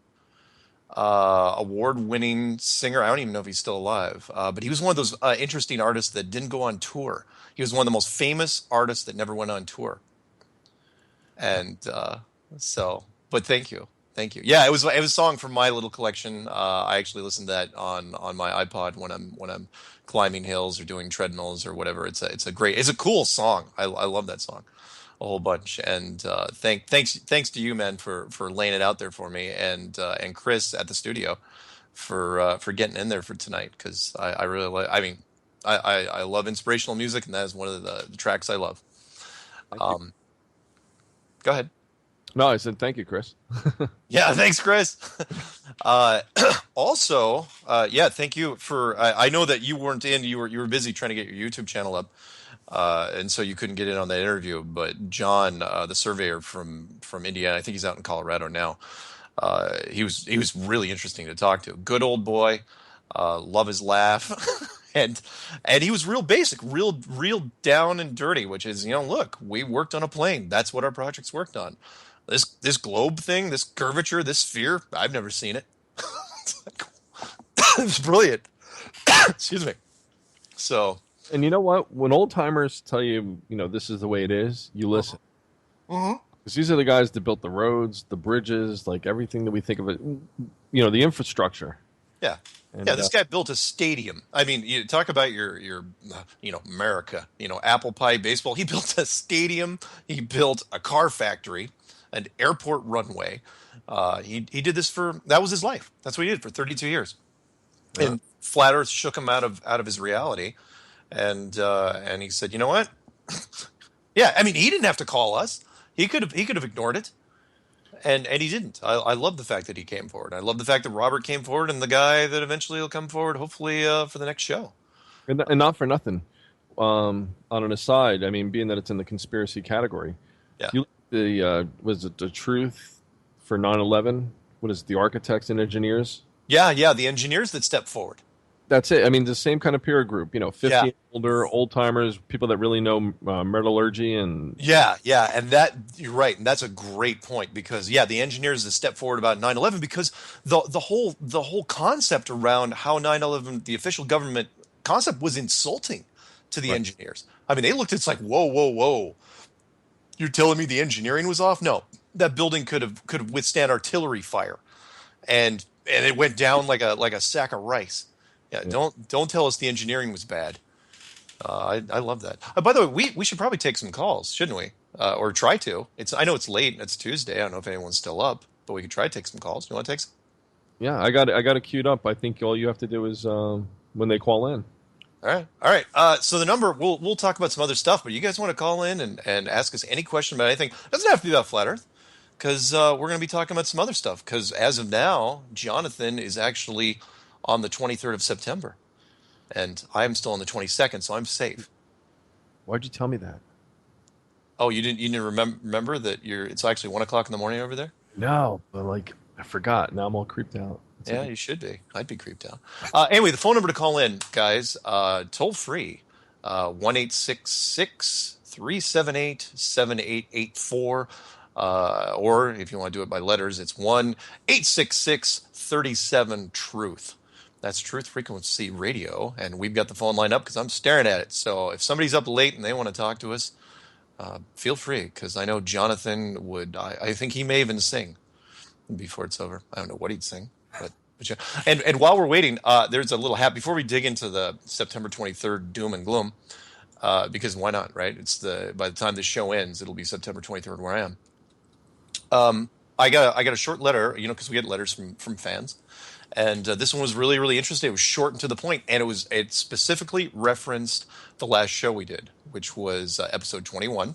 award-winning singer. I don't even know if he's still alive, but he was one of those interesting artists that didn't go on tour. He was one of the most famous artists that never went on tour. And but thank you. Yeah, it was a song from my little collection. I actually listen to that on my iPod when I'm climbing hills or doing treadmills or whatever. It's a cool song. I love that song a whole bunch. And thanks to you, man, for laying it out there for me, and Chris at the studio for getting in there for tonight, because I really like. I mean, I love inspirational music, and that is one of the tracks I love. Go ahead. No, I said thank you, Chris. Yeah, thanks, Chris. Also, thank you for. I know that you weren't in. You were busy trying to get your YouTube channel up, and so you couldn't get in on that interview. But John, the surveyor from Indiana, I think he's out in Colorado now. He was really interesting to talk to. Good old boy. Love his laugh. And he was real basic, real down and dirty, which is, look, we worked on a plane. That's what our projects worked on. This globe thing, this curvature, this sphere, I've never seen it. It's brilliant. Excuse me. So. And you know what? When old timers tell you, this is the way it is, you listen. Mm-hmm. Because these are the guys that built the roads, the bridges, like everything that we think of it, the infrastructure. Yeah. And, this guy built a stadium. I mean, you talk about your America, apple pie baseball. He built a stadium. He built a car factory, an airport runway. He did this that was his life. That's what he did for 32 years. Yeah. And Flat Earth shook him out of his reality. And he said, you know what? Yeah, I mean, he didn't have to call us. He could have ignored it. And he didn't. I love the fact that he came forward. I love the fact that Robert came forward, and the guy that eventually will come forward, hopefully, for the next show. And not for nothing. On an aside, I mean, being that it's in the conspiracy category, yeah. Was it the truth for 9/11? What is it, the architects and engineers? Yeah, the engineers that stepped forward. That's it. I mean, the same kind of peer group, 50 and older, old timers, people that really know metallurgy and. Yeah, and that you're right, and that's a great point, because the engineers that stepped forward about 9/11, because the whole concept around how 9/11, the official government concept, was insulting to the engineers. I mean, they looked at it's like, whoa, you're telling me the engineering was off? No, that building could have withstand artillery fire, and it went down like a sack of rice. Yeah, don't tell us the engineering was bad. I love that. By the way, we should probably take some calls, shouldn't we? Or try to. I know it's late. It's Tuesday. I don't know if anyone's still up, but we could try to take some calls. You want to take some? Yeah, I got it queued up. I think all you have to do is when they call in. All right. So the number, we'll talk about some other stuff, but you guys want to call in and ask us any question about anything. It doesn't have to be about Flat Earth, because we're going to be talking about some other stuff. Because as of now, Jonathan is actually on the 23rd of September, and I'm still on the 22nd, so I'm safe. Why'd you tell me that? Oh, you didn't remember that it's actually 1 o'clock in the morning over there? No, but I forgot. Now I'm all creeped out. You should be. I'd be creeped out. Anyway, the phone number to call in, guys, toll free, 1-866-378-7884. Or if you want to do it by letters, it's 1-866-37-TRUTH. That's Truth Frequency Radio, and we've got the phone line up because I'm staring at it. So if somebody's up late and they want to talk to us, feel free, because I know Jonathan would. I think he may even sing before it's over. I don't know what he'd sing, but yeah. And while we're waiting, there's a little before we dig into the September 23rd doom and gloom, because why not, right? By the time this show ends, it'll be September 23rd where I am. I got a short letter, because we get letters from fans, and this one was really, really interesting. It was short and to the point, and it specifically referenced the last show we did, which was episode 21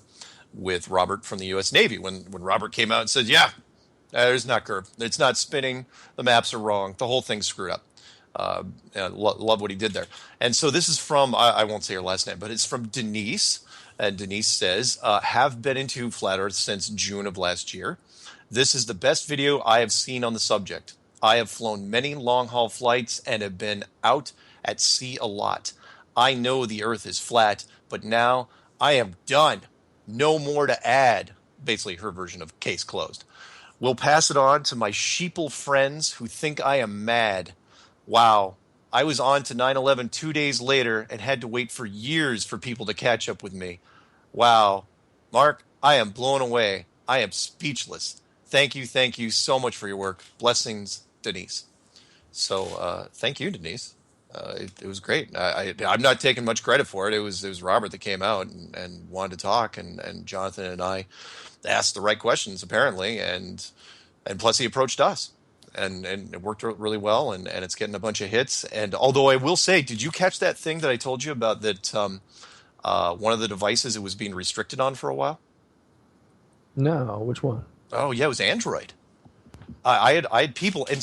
with Robert from the U.S. Navy. When Robert came out and said, "Yeah, there's not curve. It's not spinning. The maps are wrong. The whole thing's screwed up." Love what he did there. And so this is from, I won't say her last name, but it's from Denise. And Denise says, have been into Flat Earth since June of last year. This is the best video I have seen on the subject. I have flown many long-haul flights and have been out at sea a lot. I know the Earth is flat, but now I am done. No more to add. Basically her version of case closed. We'll pass it on to my sheeple friends who think I am mad. Wow. I was on to 9/11 2 days later and had to wait for years for people to catch up with me. Wow. Mark, I am blown away. I am speechless. Thank you so much for your work. Blessings, Denise. So thank you, Denise. It was great. I'm not taking much credit for it. It was Robert that came out and wanted to talk, and Jonathan and I asked the right questions, apparently, and plus he approached us. And it worked really well, and it's getting a bunch of hits. And although I will say, did you catch that thing that I told you about that one of the devices it was being restricted on for a while? No, which one? Oh, yeah, it was Android. I had people, and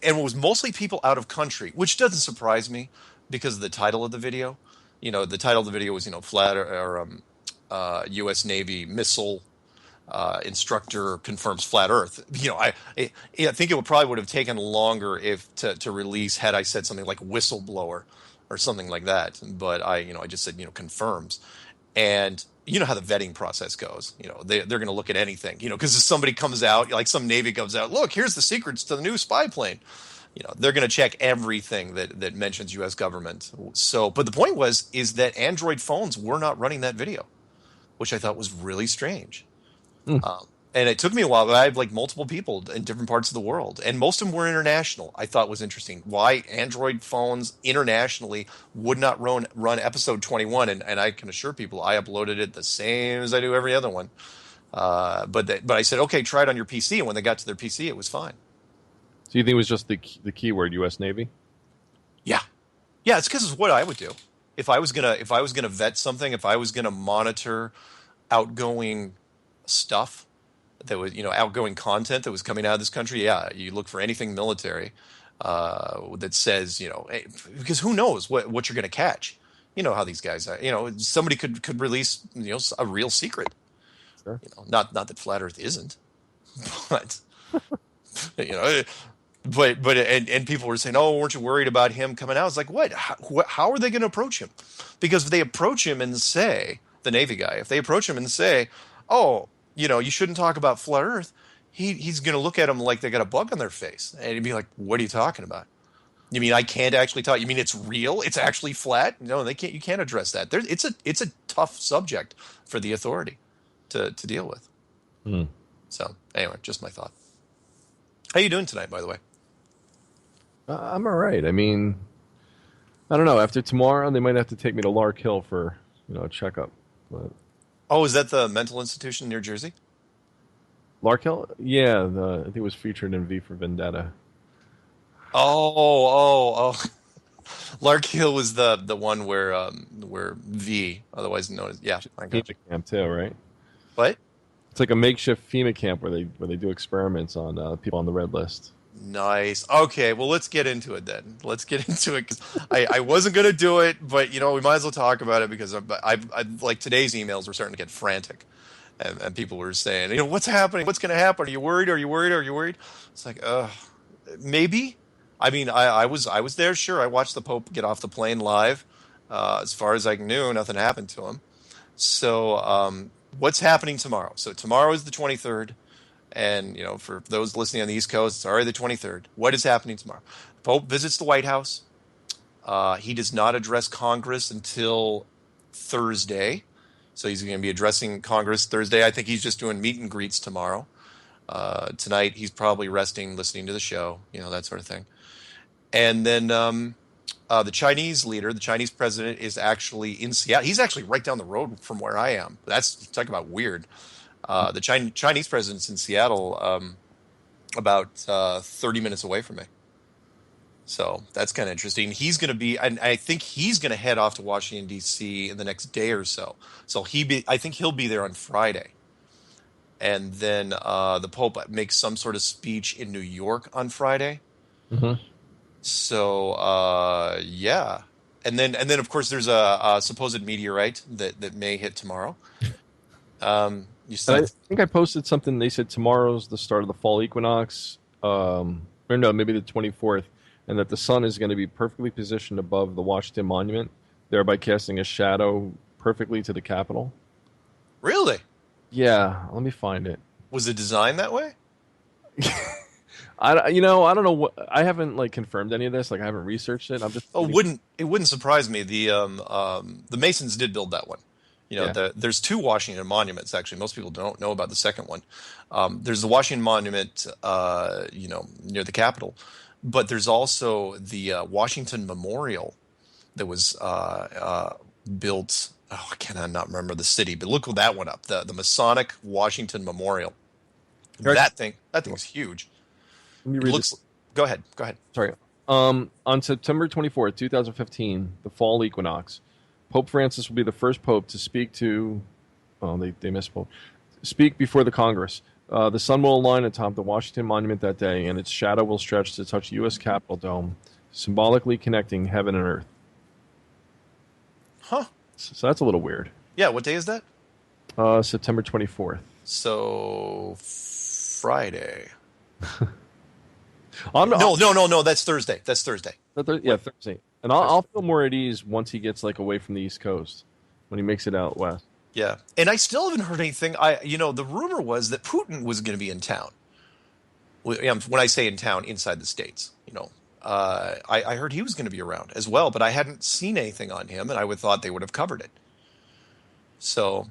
it was mostly people out of country, which doesn't surprise me because of the title of the video. The title of the video was, flat or U.S. Navy missile instructor confirms flat Earth. I think it would have taken longer if to release had I said something like whistleblower or something like that. But I just said confirms, and you know how the vetting process goes. They're going to look at anything. Because if somebody comes out, like some Navy comes out, look, here's the secrets to the new spy plane. They're going to check everything that mentions U.S. government. So, but the point is that Android phones were not running that video, which I thought was really strange. And it took me a while, but I have multiple people in different parts of the world, and most of them were international. I thought was interesting why Android phones internationally would not run episode 21, and I can assure people I uploaded it the same as I do every other one. But I said, okay, try it on your PC, and when they got to their PC, it was fine. So you think it was just the keyword U.S. Navy? Yeah, it's because it's what I would do if I was gonna vet something, if I was gonna monitor outgoing stuff that was outgoing content that was coming out of this country. Yeah, you look for anything military that says because who knows what you're going to catch. How these guys are. Somebody could release a real secret. Sure. Not that flat Earth isn't, but but people were saying, oh, weren't you worried about him coming out? It's like, what? How are they going to approach him? Because if they approach him and say, the Navy guy, if they approach him and say, oh, you shouldn't talk about flat Earth, he's going to look at them like they got a bug on their face. And he'd be like, what are you talking about? You mean I can't actually talk? You mean it's real? It's actually flat? No, they can't. You can't address that. It's a tough subject for the authority to deal with. So anyway, just my thought. How you doing tonight, by the way? I'm all right. I mean, I don't know. After tomorrow, they might have to take me to Lark Hill for a checkup. But... Oh, is that the mental institution near Jersey? Lark Hill? Yeah, I think it was featured in V for Vendetta. Oh. Lark Hill was the one where V, otherwise known as FEMA camp too, right? What? It's like a makeshift FEMA camp where they do experiments on people on the red list. Nice. Okay, well, let's get into it then. Let's get into it because I wasn't going to do it, but we might as well talk about it because I like today's emails were starting to get frantic, and people were saying, what's happening? What's going to happen? Are you worried? Are you worried? Are you worried? It's like, maybe. I mean, I was there. Sure, I watched the Pope get off the plane live. As far as I knew, nothing happened to him. So, what's happening tomorrow? So tomorrow is the 23rd. And, for those listening on the East Coast, it's already the 23rd. What is happening tomorrow? The Pope visits the White House. He does not address Congress until Thursday. So he's going to be addressing Congress Thursday. I think he's just doing meet and greets tomorrow. Tonight he's probably resting, listening to the show, that sort of thing. And then the Chinese leader, the Chinese president, is actually in Seattle. He's actually right down the road from where I am. Talk about weird. The Chinese president's in Seattle, about 30 minutes away from me. So that's kind of interesting. He's going to be, and I think he's going to head off to Washington, D.C. in the next day or so. So I think he'll be there on Friday. And then the Pope makes some sort of speech in New York on Friday. Mm-hmm. So, yeah. And then of course, there's a supposed meteorite that may hit tomorrow. I think I posted something. They said tomorrow's the start of the fall equinox. Or no, maybe the 24th. And that the sun is going to be perfectly positioned above the Washington Monument, thereby casting a shadow perfectly to the Capitol. Really? Yeah, let me find it. Was it designed that way? I don't know what. I haven't confirmed any of this. I haven't researched it. I'm just. It wouldn't surprise me. The Masons did build that one. There's 2 Washington monuments actually. Most people don't know about the second one. There's the Washington Monument, near the Capitol. But there's also the Washington Memorial that was built. Oh, I cannot remember the city, but look that one up. The Masonic Washington Memorial. That thing's huge. Let me read this. Go ahead. Sorry. On September 24th, 2015, the fall equinox, Pope Francis will be the first pope to speak to. Oh, they misspoke. Speak before the Congress. The sun will align atop the Washington Monument that day, and its shadow will stretch to touch the U.S. Capitol dome, symbolically connecting heaven and earth. Huh. So that's a little weird. Yeah, what day is that? September 24th. So, Friday. No, that's Thursday. Thursday. Thursday. And I'll feel more at ease once he gets away from the East Coast, when he makes it out west. Yeah, and I still haven't heard anything. The rumor was that Putin was going to be in town. When I say in town, inside the States, I heard he was going to be around as well, but I hadn't seen anything on him, and I would thought they would have covered it. So,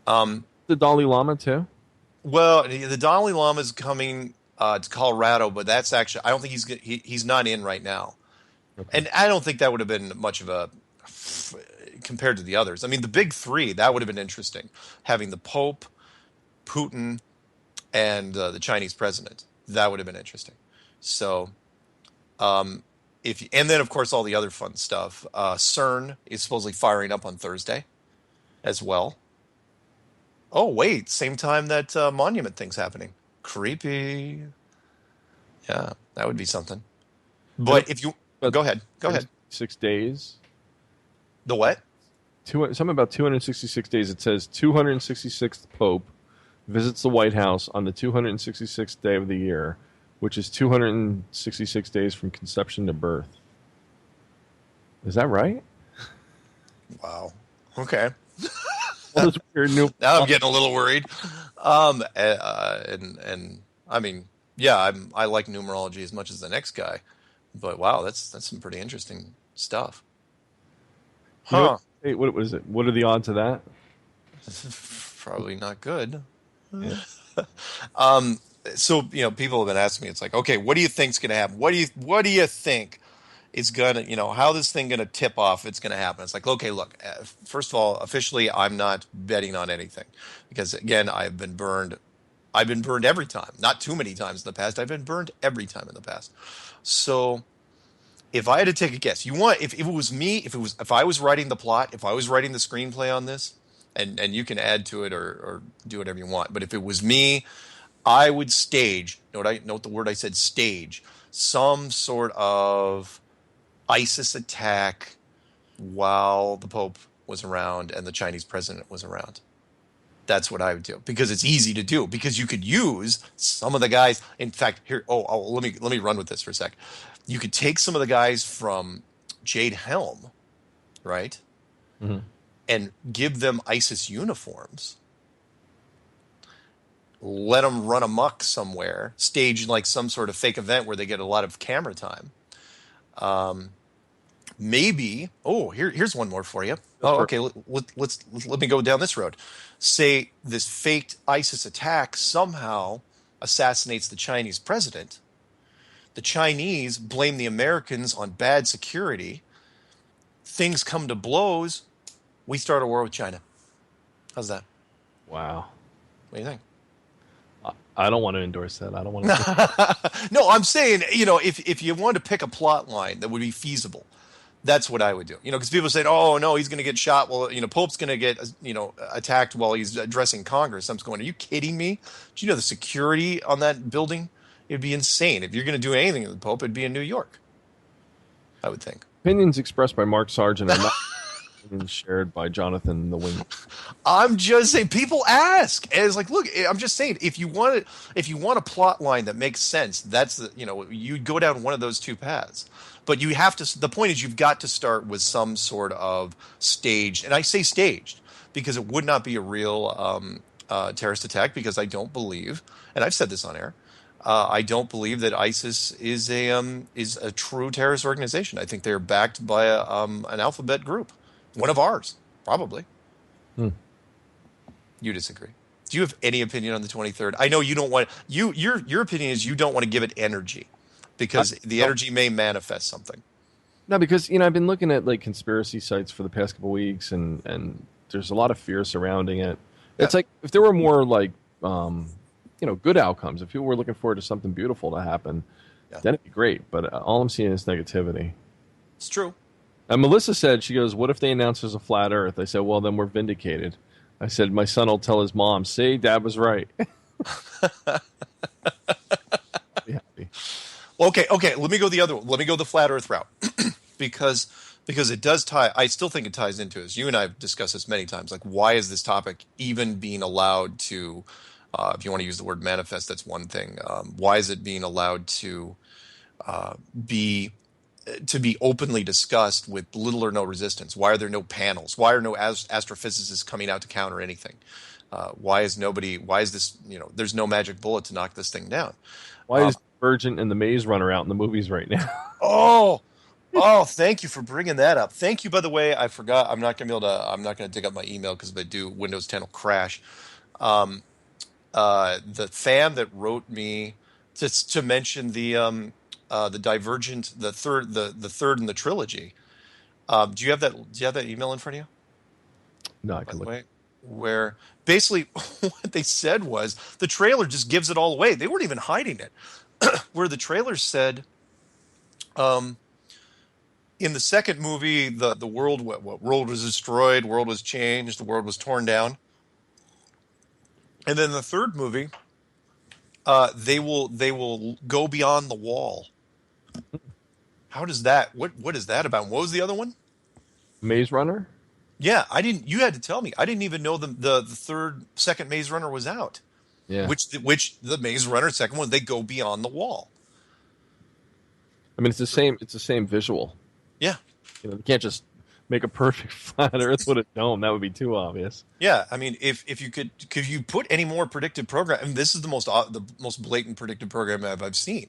the Dalai Lama too. Well, the Dalai Lama is coming to Colorado, but that's actually I don't think he's not in right now, okay. And I don't think that would have been much of a. Compared to the others. I mean, the big 3, that would have been interesting. Having the Pope, Putin, and the Chinese president. That would have been interesting. So, and then, of course, all the other fun stuff. CERN is supposedly firing up on Thursday as well. Oh, wait. Same time that monument thing's happening. Creepy. Yeah, that would be something. But if you... Go ahead. 6 days. The what? Something about 266 days. It says 266th Pope visits the White House on the 266th day of the year, which is 266 days from conception to birth. Is that right? Wow. Okay. Well, now I'm getting a little worried. And I mean, yeah, I like numerology as much as the next guy, but wow, that's some pretty interesting stuff. Huh. Hey, what is it? What are the odds of that? Probably not good. Yeah. So, people have been asking me, it's like, okay, what do you think's going to happen? What do you think is going to, how this thing going to tip off? It's going to happen. It's like, okay, look, first of all, officially, I'm not betting on anything because again, I've been burned every time, not too many times in the past. I've been burned every time in the past. So, if I had to take a guess, if it was me, if I was writing the plot, if I was writing the screenplay on this, and you can add to it or do whatever you want, but if it was me, I would stage. Note the word I said, stage some sort of ISIS attack while the Pope was around and the Chinese president was around. That's what I would do because it's easy to do because you could use some of the guys. In fact, here, let me run with this for a sec. You could take some of the guys from Jade Helm, right? Mm-hmm. And give them ISIS uniforms. Let them run amok somewhere, stage some sort of fake event where they get a lot of camera time. maybe. Oh, here's one more for you. Oh, okay. Let me go down this road. Say this faked ISIS attack somehow assassinates the Chinese president. The Chinese blame the Americans on bad security. Things come to blows. We start a war with China. How's that? Wow. What do you think? I don't want to endorse that. I don't want to. No, I'm saying, if you want to pick a plot line that would be feasible, that's what I would do. Because people say, oh, no, he's going to get shot. Well, Pope's going to get, attacked while he's addressing Congress. I'm going, are you kidding me? Do you know the security on that building? It'd be insane. If you're going to do anything with the Pope, it'd be in New York, I would think. Opinions expressed by Mark Sargent are not opinions shared by Jonathan the Wing. I'm just saying, people ask. And it's like, look, I'm just saying, if you want a plot line that makes sense, that's you go down one of those two paths. But you have to. The point is, you've got to start with some sort of staged, and I say staged because it would not be a real terrorist attack. Because I don't believe, and I've said this on air, I don't believe that ISIS is a true terrorist organization. I think they're backed by an alphabet group, one of ours, probably. You disagree? Do you have any opinion on the 23rd? I know you don't want your opinion is you don't want to give it energy. Because the energy may manifest something. No, because I've been looking at like conspiracy sites for the past couple of weeks, and there's a lot of fear surrounding it. Yeah. It's like if there were more like good outcomes, if people were looking forward to something beautiful to happen, then it'd be great. But all I'm seeing is negativity. It's true. And Melissa said, she goes, "What if they announce there's a flat Earth?" I said, "Well, then we're vindicated." I said, "My son will tell his mom, see, Dad was right." Be happy. Okay. Let me go the other one. Let me go the flat Earth route because it does tie. I still think it ties into this. You and I have discussed this many times. Like, why is this topic even being allowed to? If you want to use the word manifest, that's one thing. Why is it being allowed to be openly discussed with little or no resistance? Why are there no panels? Why are no astrophysicists coming out to counter anything? Why is this? There's no magic bullet to knock this thing down. Why is Sargent and the Maze Runner out in the movies right now? Oh, thank you for bringing that up. Thank you, by the way. I forgot. I'm not going to dig up my email because if I do, Windows 10 will crash. The fan that wrote me to mention the Divergent, the third in the trilogy. Do you have that email in front of you? No, I can look. Way, where basically what they said was the trailer just gives it all away. They weren't even hiding it. Where the trailer said, in the second movie, the world world was destroyed, world was changed, the world was torn down, and then the third movie, they will go beyond the wall. How does that? What is that about? What was the other one? Maze Runner. Yeah, I didn't. You had to tell me. I didn't even know the second Maze Runner was out. Yeah. Which the Maze Runner second one, they go beyond the wall. I mean, it's the same visual. Yeah. You can't just make a perfect flat Earth with a dome. That would be too obvious. Yeah, I mean, if you could you put any more predictive program? I mean, this is the most blatant predictive program I've seen.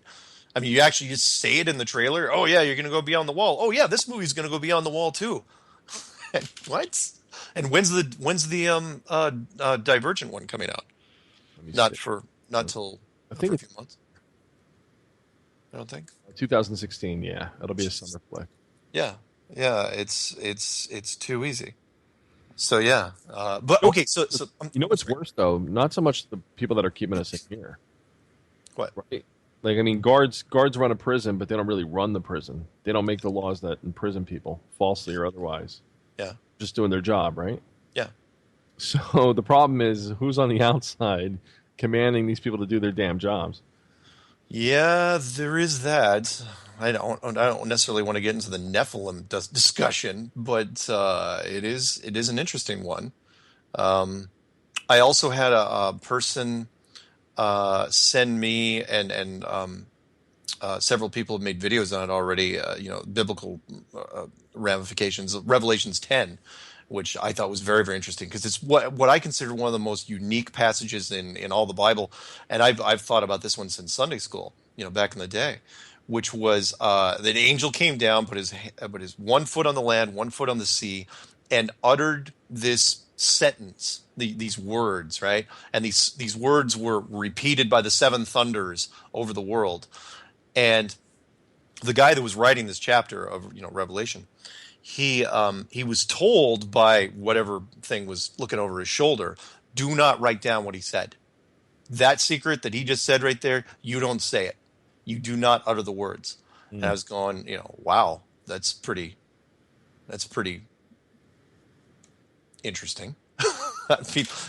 I mean, you actually just say it in the trailer. Oh yeah, you're going to go beyond the wall. Oh yeah, this movie's going to go beyond the wall too. What? And when's the Divergent one coming out? Not till a few months. I don't think. 2016. Yeah, it'll be a summer flick. Yeah. It's too easy. So yeah, but okay. So what's worse though? Not so much the people that are keeping us in here. What? Right? Like, I mean, guards run a prison, but they don't really run the prison. They don't make the laws that imprison people, falsely or otherwise. Yeah. Just doing their job, right? Yeah. So the problem is, who's on the outside commanding these people to do their damn jobs? Yeah, there is that. I don't necessarily want to get into the Nephilim discussion, but it is an interesting one. I also had a person send me and several people have made videos on it already. Biblical ramifications of Revelations 10, which I thought was very, very interesting because it's what I consider one of the most unique passages in all the Bible, and I've thought about this one since Sunday school, back in the day, which was that an angel came down, put his 1 foot on the land, 1 foot on the sea, and uttered this sentence, these words, right? And these words were repeated by the seven thunders over the world. And the guy that was writing this chapter of Revelation, he was told by whatever thing was looking over his shoulder, do not write down what he said. That secret that he just said right there, you don't say it. You do not utter the words. And I was going, wow, that's pretty interesting.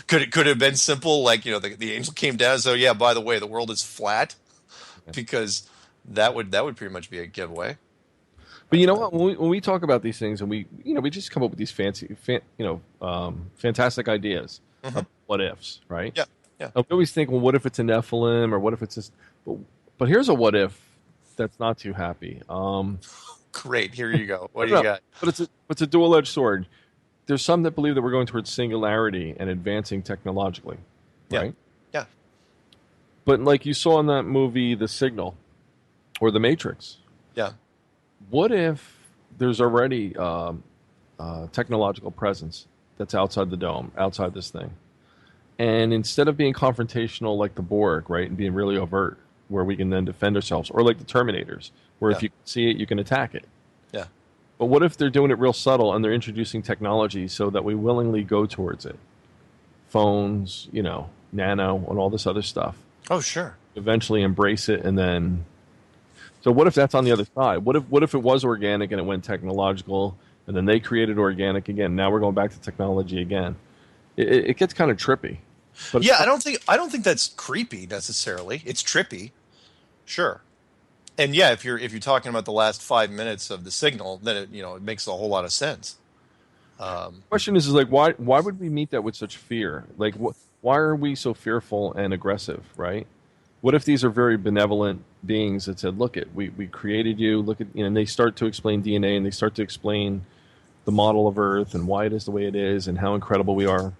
Could it have been simple, like the angel came down, so yeah, by the way, the world is flat, because that would pretty much be a giveaway. But you know what? When we talk about these things, and we just come up with these fantastic ideas of what ifs, right? Yeah, yeah. We always think, well, what if it's a Nephilim, or what if it's this? But here's a what if that's not too happy. Great, here you go. What do you got? But it's a dual-edged sword. There's some that believe that we're going towards singularity and advancing technologically, right? Yeah. But like you saw in that movie, The Signal, or The Matrix. Yeah. What if there's already technological presence that's outside the dome, outside this thing, and instead of being confrontational like the Borg, right, and being really overt, where we can then defend ourselves, or like the Terminators, where if you can see it, you can attack it. Yeah. But what if they're doing it real subtle and they're introducing technology so that we willingly go towards it? Phones, nano, and all this other stuff. Oh, sure. Eventually embrace it, and then. So what if that's on the other side? What if it was organic and it went technological, and then they created organic again? Now we're going back to technology again. It gets kind of trippy. But yeah, I don't think that's creepy necessarily. It's trippy, sure. And yeah, if you're talking about the last 5 minutes of The Signal, then it makes a whole lot of sense. Question is like why would we meet that with such fear? Like why are we so fearful and aggressive? Right? What if these are very benevolent beings that said, "Look, we created you. Look at," and they start to explain DNA, and they start to explain the model of Earth and why it is the way it is and how incredible we are.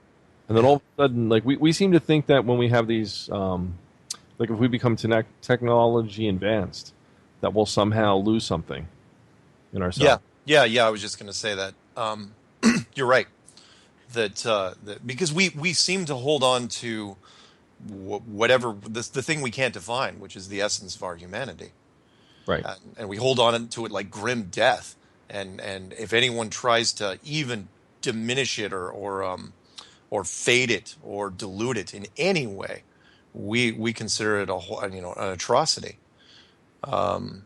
And then all of a sudden, like we seem to think that when we have these, like if we become technology advanced, that we'll somehow lose something in ourselves. Yeah. I was just going to say that. You're right. That because we seem to hold on to whatever the thing we can't define, which is the essence of our humanity, right? And we hold on to it like grim death. And if anyone tries to even diminish it or fade it or dilute it in any way, we consider it an atrocity. However,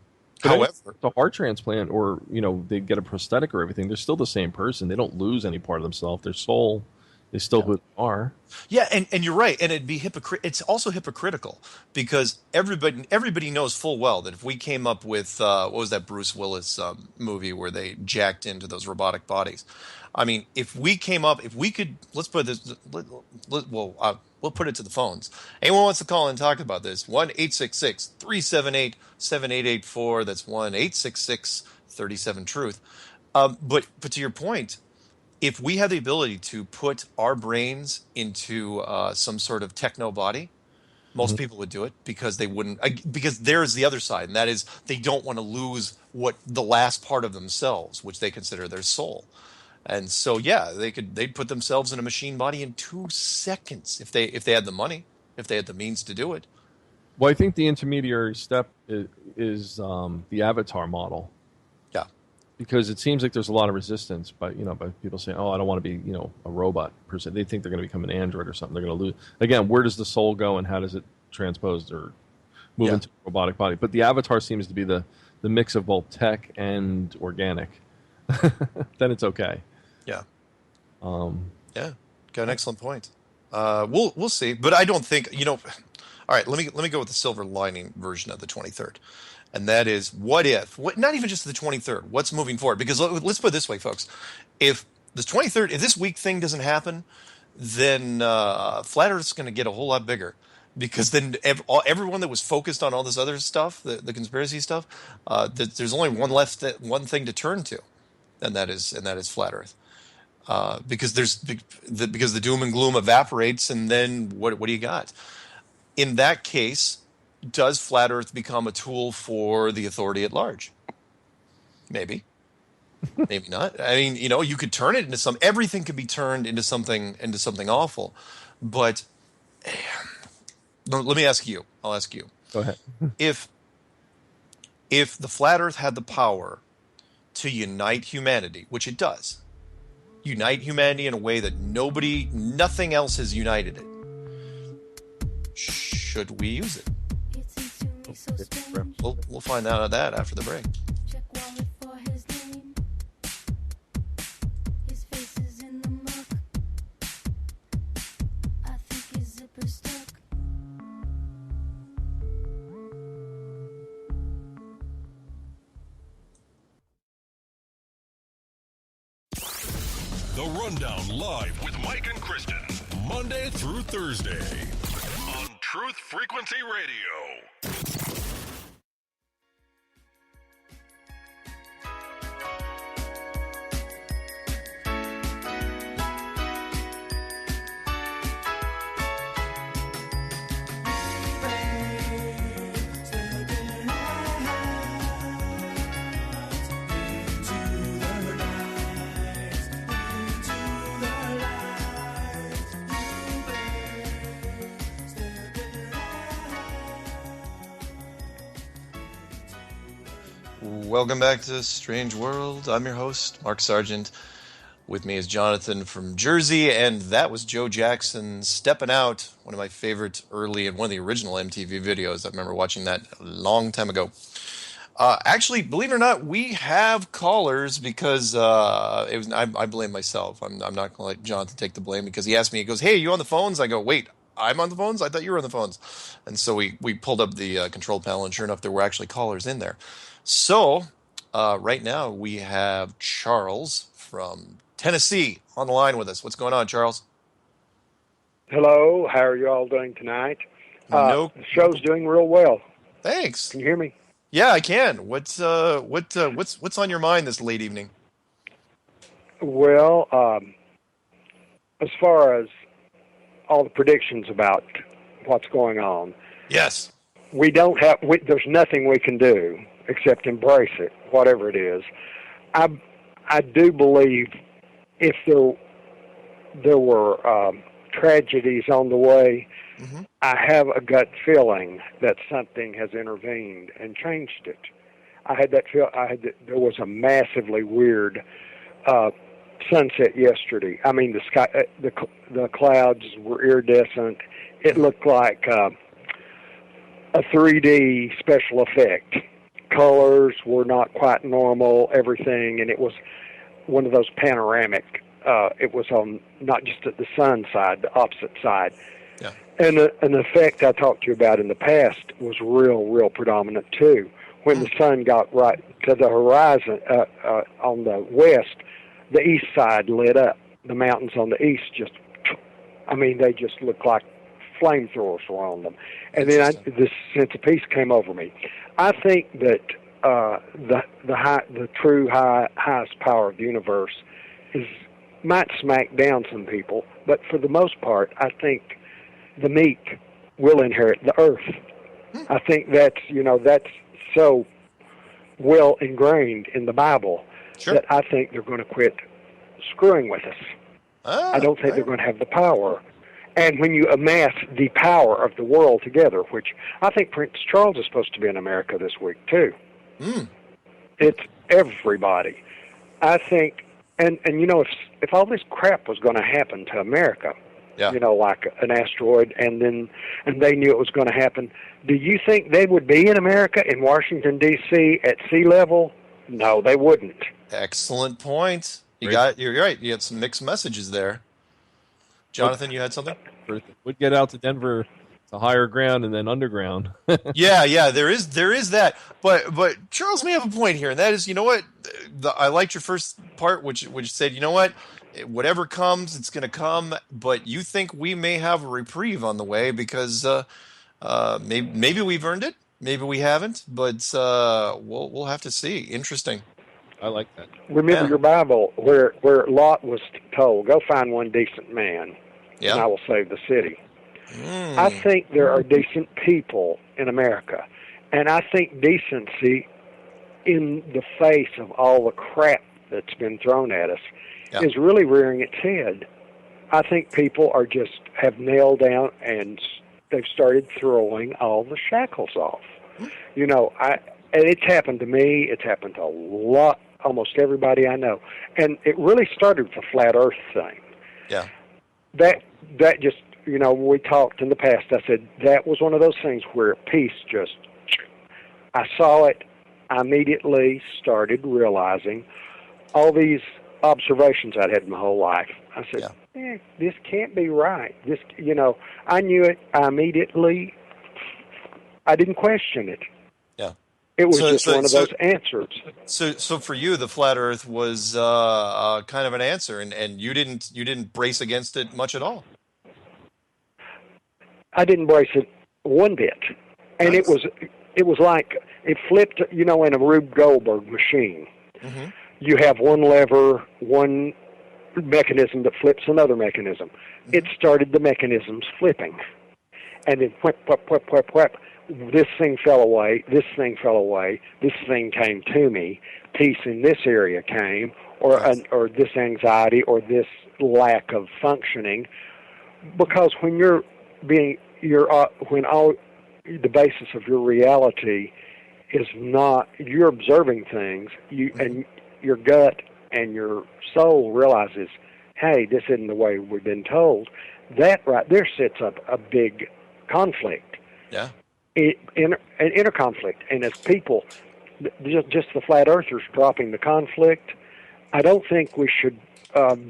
the heart transplant, or they get a prosthetic or everything, they're still the same person. They don't lose any part of themselves. Their soul is still who they are. Yeah, and you're right. And it'd be it's also hypocritical, because everybody knows full well that if we came up with what was that Bruce Willis movie where they jacked into those robotic bodies? I mean, if we could, let's put this. We'll put it to the phones. Anyone wants to call and talk about this? 1-866-378-7884. That's 1-866-37-TRUTH. But to your point, if we have the ability to put our brains into some sort of techno body, most people would do it, because they wouldn't. Because there's the other side, and that is they don't want to lose the last part of themselves, which they consider their soul. And so, yeah, they'd put themselves in a machine body in 2 seconds if they had the money, if they had the means to do it. Well, I think the intermediary step is the avatar model. Yeah, because it seems like there's a lot of resistance by people saying, "Oh, I don't want to be a robot person." They think they're going to become an android or something. They're going to lose. Again, where does the soul go, and how does it transpose or move into a robotic body? But the avatar seems to be the mix of both tech and organic. Then it's okay. Yeah. Yeah. Got an excellent point. We'll see, but I don't think All right, let me go with the silver lining version of the 23rd, and that is what if? Not even just the 23rd. What's moving forward? Because let's put it this way, folks: if the 23rd, if this week thing doesn't happen, then Flat Earth's going to get a whole lot bigger. Because then everyone that was focused on all this other stuff, the conspiracy stuff, there's only one thing to turn to, and that is Flat Earth. Because the doom and gloom evaporates, and then what do you got? In that case, does flat Earth become a tool for the authority at large? Maybe. Maybe not. I mean, you could turn it into everything could be turned into something awful. But let me ask you. I'll ask you. Go ahead. If the flat Earth had the power to unite humanity, which it does, unite humanity in a way that nothing else has united it, should we use it? We'll find out that after the break. The Rundown live with Mike and Kristen, Monday through Thursday on Truth Frequency Radio. Welcome back to Strange World. I'm your host, Mark Sargent. With me is Jonathan from Jersey, and that was Joe Jackson, Stepping Out, one of my favorite early and one of the original MTV videos. I remember watching that a long time ago. Actually, believe it or not, we have callers because I blame myself. I'm not going to let Jonathan take the blame because he asked me, he goes, "Hey, are you on the phones?" I go, "Wait, I'm on the phones? I thought you were on the phones." And so we pulled up the control panel, and sure enough, there were actually callers in there. So right now we have Charles from Tennessee on the line with us. What's going on, Charles? Hello. How are you all doing tonight? The show's doing real well. Thanks. Can you hear me? Yeah, I can. What's on your mind this late evening? Well, as far as all the predictions about what's going on, yes, there's nothing we can do except embrace it, whatever it is. I do believe if there were tragedies on the way, mm-hmm. I have a gut feeling that something has intervened and changed it. There was a massively weird sunset yesterday. I mean, the sky, the clouds were iridescent. It looked like a 3D special effect. Colors were not quite normal, everything, and it was one of those panoramic. It was on not just at the sun side, the opposite side. Yeah. And an effect I talked to you about in the past was real predominant too. When the sun got right to the horizon on the west, the east side lit up. The mountains on the east they just looked like flamethrowers were on them. And then this sense of peace came over me. I think that the true highest power of the universe might smack down some people, but for the most part, I think the meek will inherit the earth. I think that's so well ingrained in the Bible that I think they're going to quit screwing with us. I don't think they're going to have the power. And when you amass the power of the world together, which I think Prince Charles is supposed to be in America this week, too. It's everybody. I think, and if all this crap was going to happen to America, like an asteroid, and they knew it was going to happen, do you think they would be in America, in Washington, D.C., at sea level? No, they wouldn't. Excellent point. You're right. You had some mixed messages there. Jonathan, you had something? Would get out to Denver to higher ground and then underground. yeah, there is that. But Charles may have a point here, and that is, you know what? I liked your first part, which said, you know what? Whatever comes, it's going to come. But you think we may have a reprieve on the way because maybe we've earned it, maybe we haven't. But we'll have to see. Interesting. I like that. Remember your Bible where Lot was told, "Go find one decent man, and I will save the city." I think there are decent people in America, and I think decency in the face of all the crap that's been thrown at us is really rearing its head. I think people are just have nailed down and they've started throwing all the shackles off. You know, and it's happened to me. It's happened to almost everybody I know. And it really started with the flat Earth thing. Yeah. That just, you know, when we talked in the past, I said that was one of those things where peace just, I saw it. I immediately started realizing all these observations I'd had my whole life. I said, this can't be right. This, you know, I knew it. I didn't question it. Yeah. It was just one of those answers. So for you, the flat Earth was kind of an answer, and you didn't brace against it much at all. I didn't brace it one bit, and it was like it flipped. You know, in a Rube Goldberg machine, you have one lever, one mechanism that flips another mechanism. It started the mechanisms flipping, and then whip, whip, whip, whip, whip. This thing fell away, this thing fell away, this thing came to me, peace in this area came, or this anxiety, or this lack of functioning. Because when when all the basis of your reality is not, you're observing things, and your gut and your soul realizes, hey, this isn't the way we've been told. That right there sets up a big conflict. Yeah. An inner conflict. And as people, just the flat earthers dropping the conflict, I don't think we should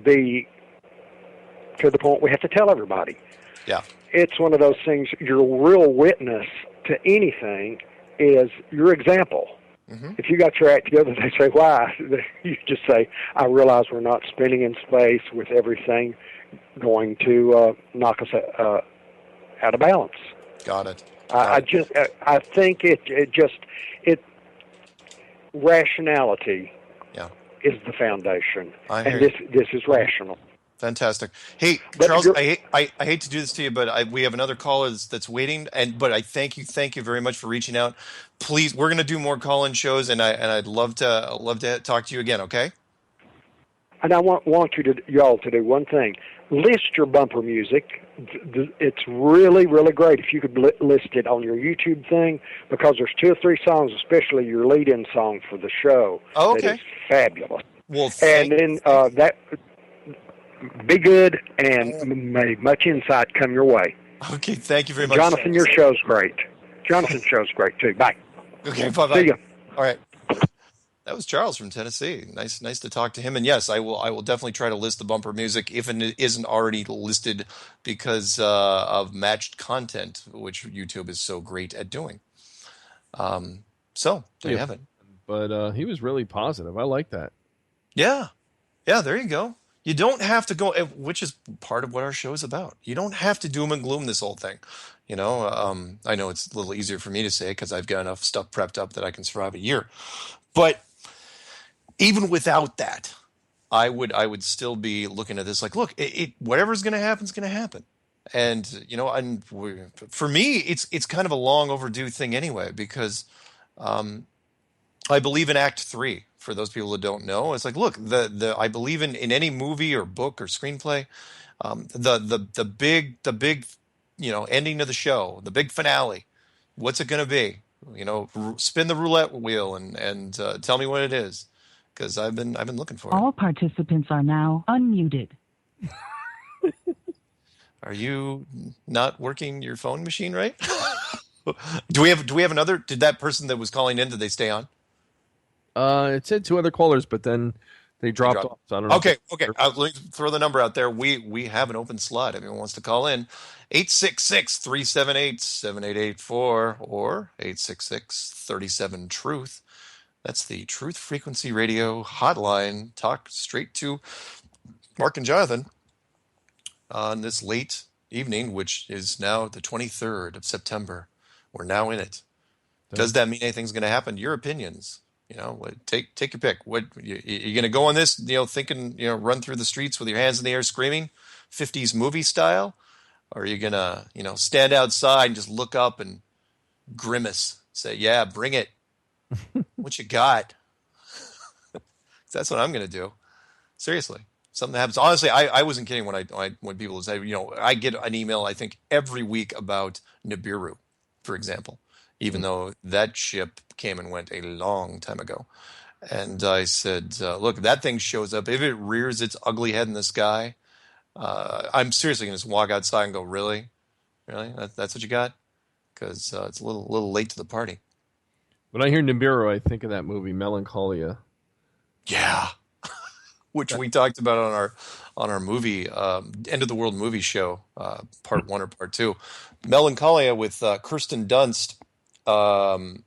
be to the point we have to tell everybody. Yeah. It's one of those things, your real witness to anything is your example. If you got your act together, they say, why? You just say, I realize we're not spinning in space with everything going to knock us out of balance. Got it. I think rationality is the foundation, and this is rational. Fantastic. Hey, Charles, I hate to do this to you, but we have another caller that's waiting, but I thank you very much for reaching out. Please, we're going to do more call-in shows, and I'd love to talk to you again. Okay. And I want y'all to do one thing: list your bumper music. It's really, really great if you could list it on your YouTube thing, because there's 2 or 3 songs, especially your lead-in song for the show. Oh, okay. That is fabulous. Well, and then that. Be good, and may much insight come your way. Okay, thank you very much. Jonathan, your show's great. Jonathan's show's great, too. Bye. Okay, bye-bye. See ya. All right. That was Charles from Tennessee. Nice to talk to him. And yes, I will definitely try to list the bumper music if it isn't already listed because of matched content, which YouTube is so great at doing. So, there you have it. But he was really positive. I like that. Yeah. Yeah, there you go. You don't have to go, which is part of what our show is about. You don't have to doom and gloom this whole thing. You know, I know it's a little easier for me to say because I've got enough stuff prepped up that I can survive a year. But even without that, I would still be looking at this like, look, whatever's going to happen is going to happen. And, you know, for me, it's kind of a long overdue thing anyway, because I believe in Act 3. For those people that don't know, it's like, look, I believe in any movie or book or screenplay, the big, you know, ending to the show, the big finale. What's it going to be? You know, spin the roulette wheel and tell me what it is, because I've been looking for it. All participants are now unmuted. Are you not working your phone machine right? Do we have another? Did that person that was calling in, did they stay on? It said 2 other callers, but then they dropped off. So I don't know. Okay. Let me throw the number out there. We have an open slot. If anyone wants to call in, 866-378-7884 or 866-37-TRUTH. That's the Truth Frequency Radio hotline. Talk straight to Mark and Jonathan on this late evening, which is now the 23rd of September. We're now in it. Does that mean anything's going to happen? Your opinions. You know, take your pick. What you going to go on this? You know, thinking, you know, run through the streets with your hands in the air, screaming, 50s movie style, Or are you gonna, stand outside and just look up and grimace, say, "Yeah, bring it. What you got?" That's what I'm gonna do. Seriously, something happens. Honestly, I wasn't kidding when people say, I get an email I think every week about Nibiru, for example, even though that ship came and went a long time ago. And I said, look, if that thing shows up, if it rears its ugly head in the sky, I'm seriously going to just walk outside and go, really? Really? That's what you got? Because it's a little late to the party. When I hear Nibiru, I think of that movie Melancholia. Yeah. Which we talked about on our movie End of the World movie show, part 1 or part 2. Melancholia with Kirsten Dunst, Kiefer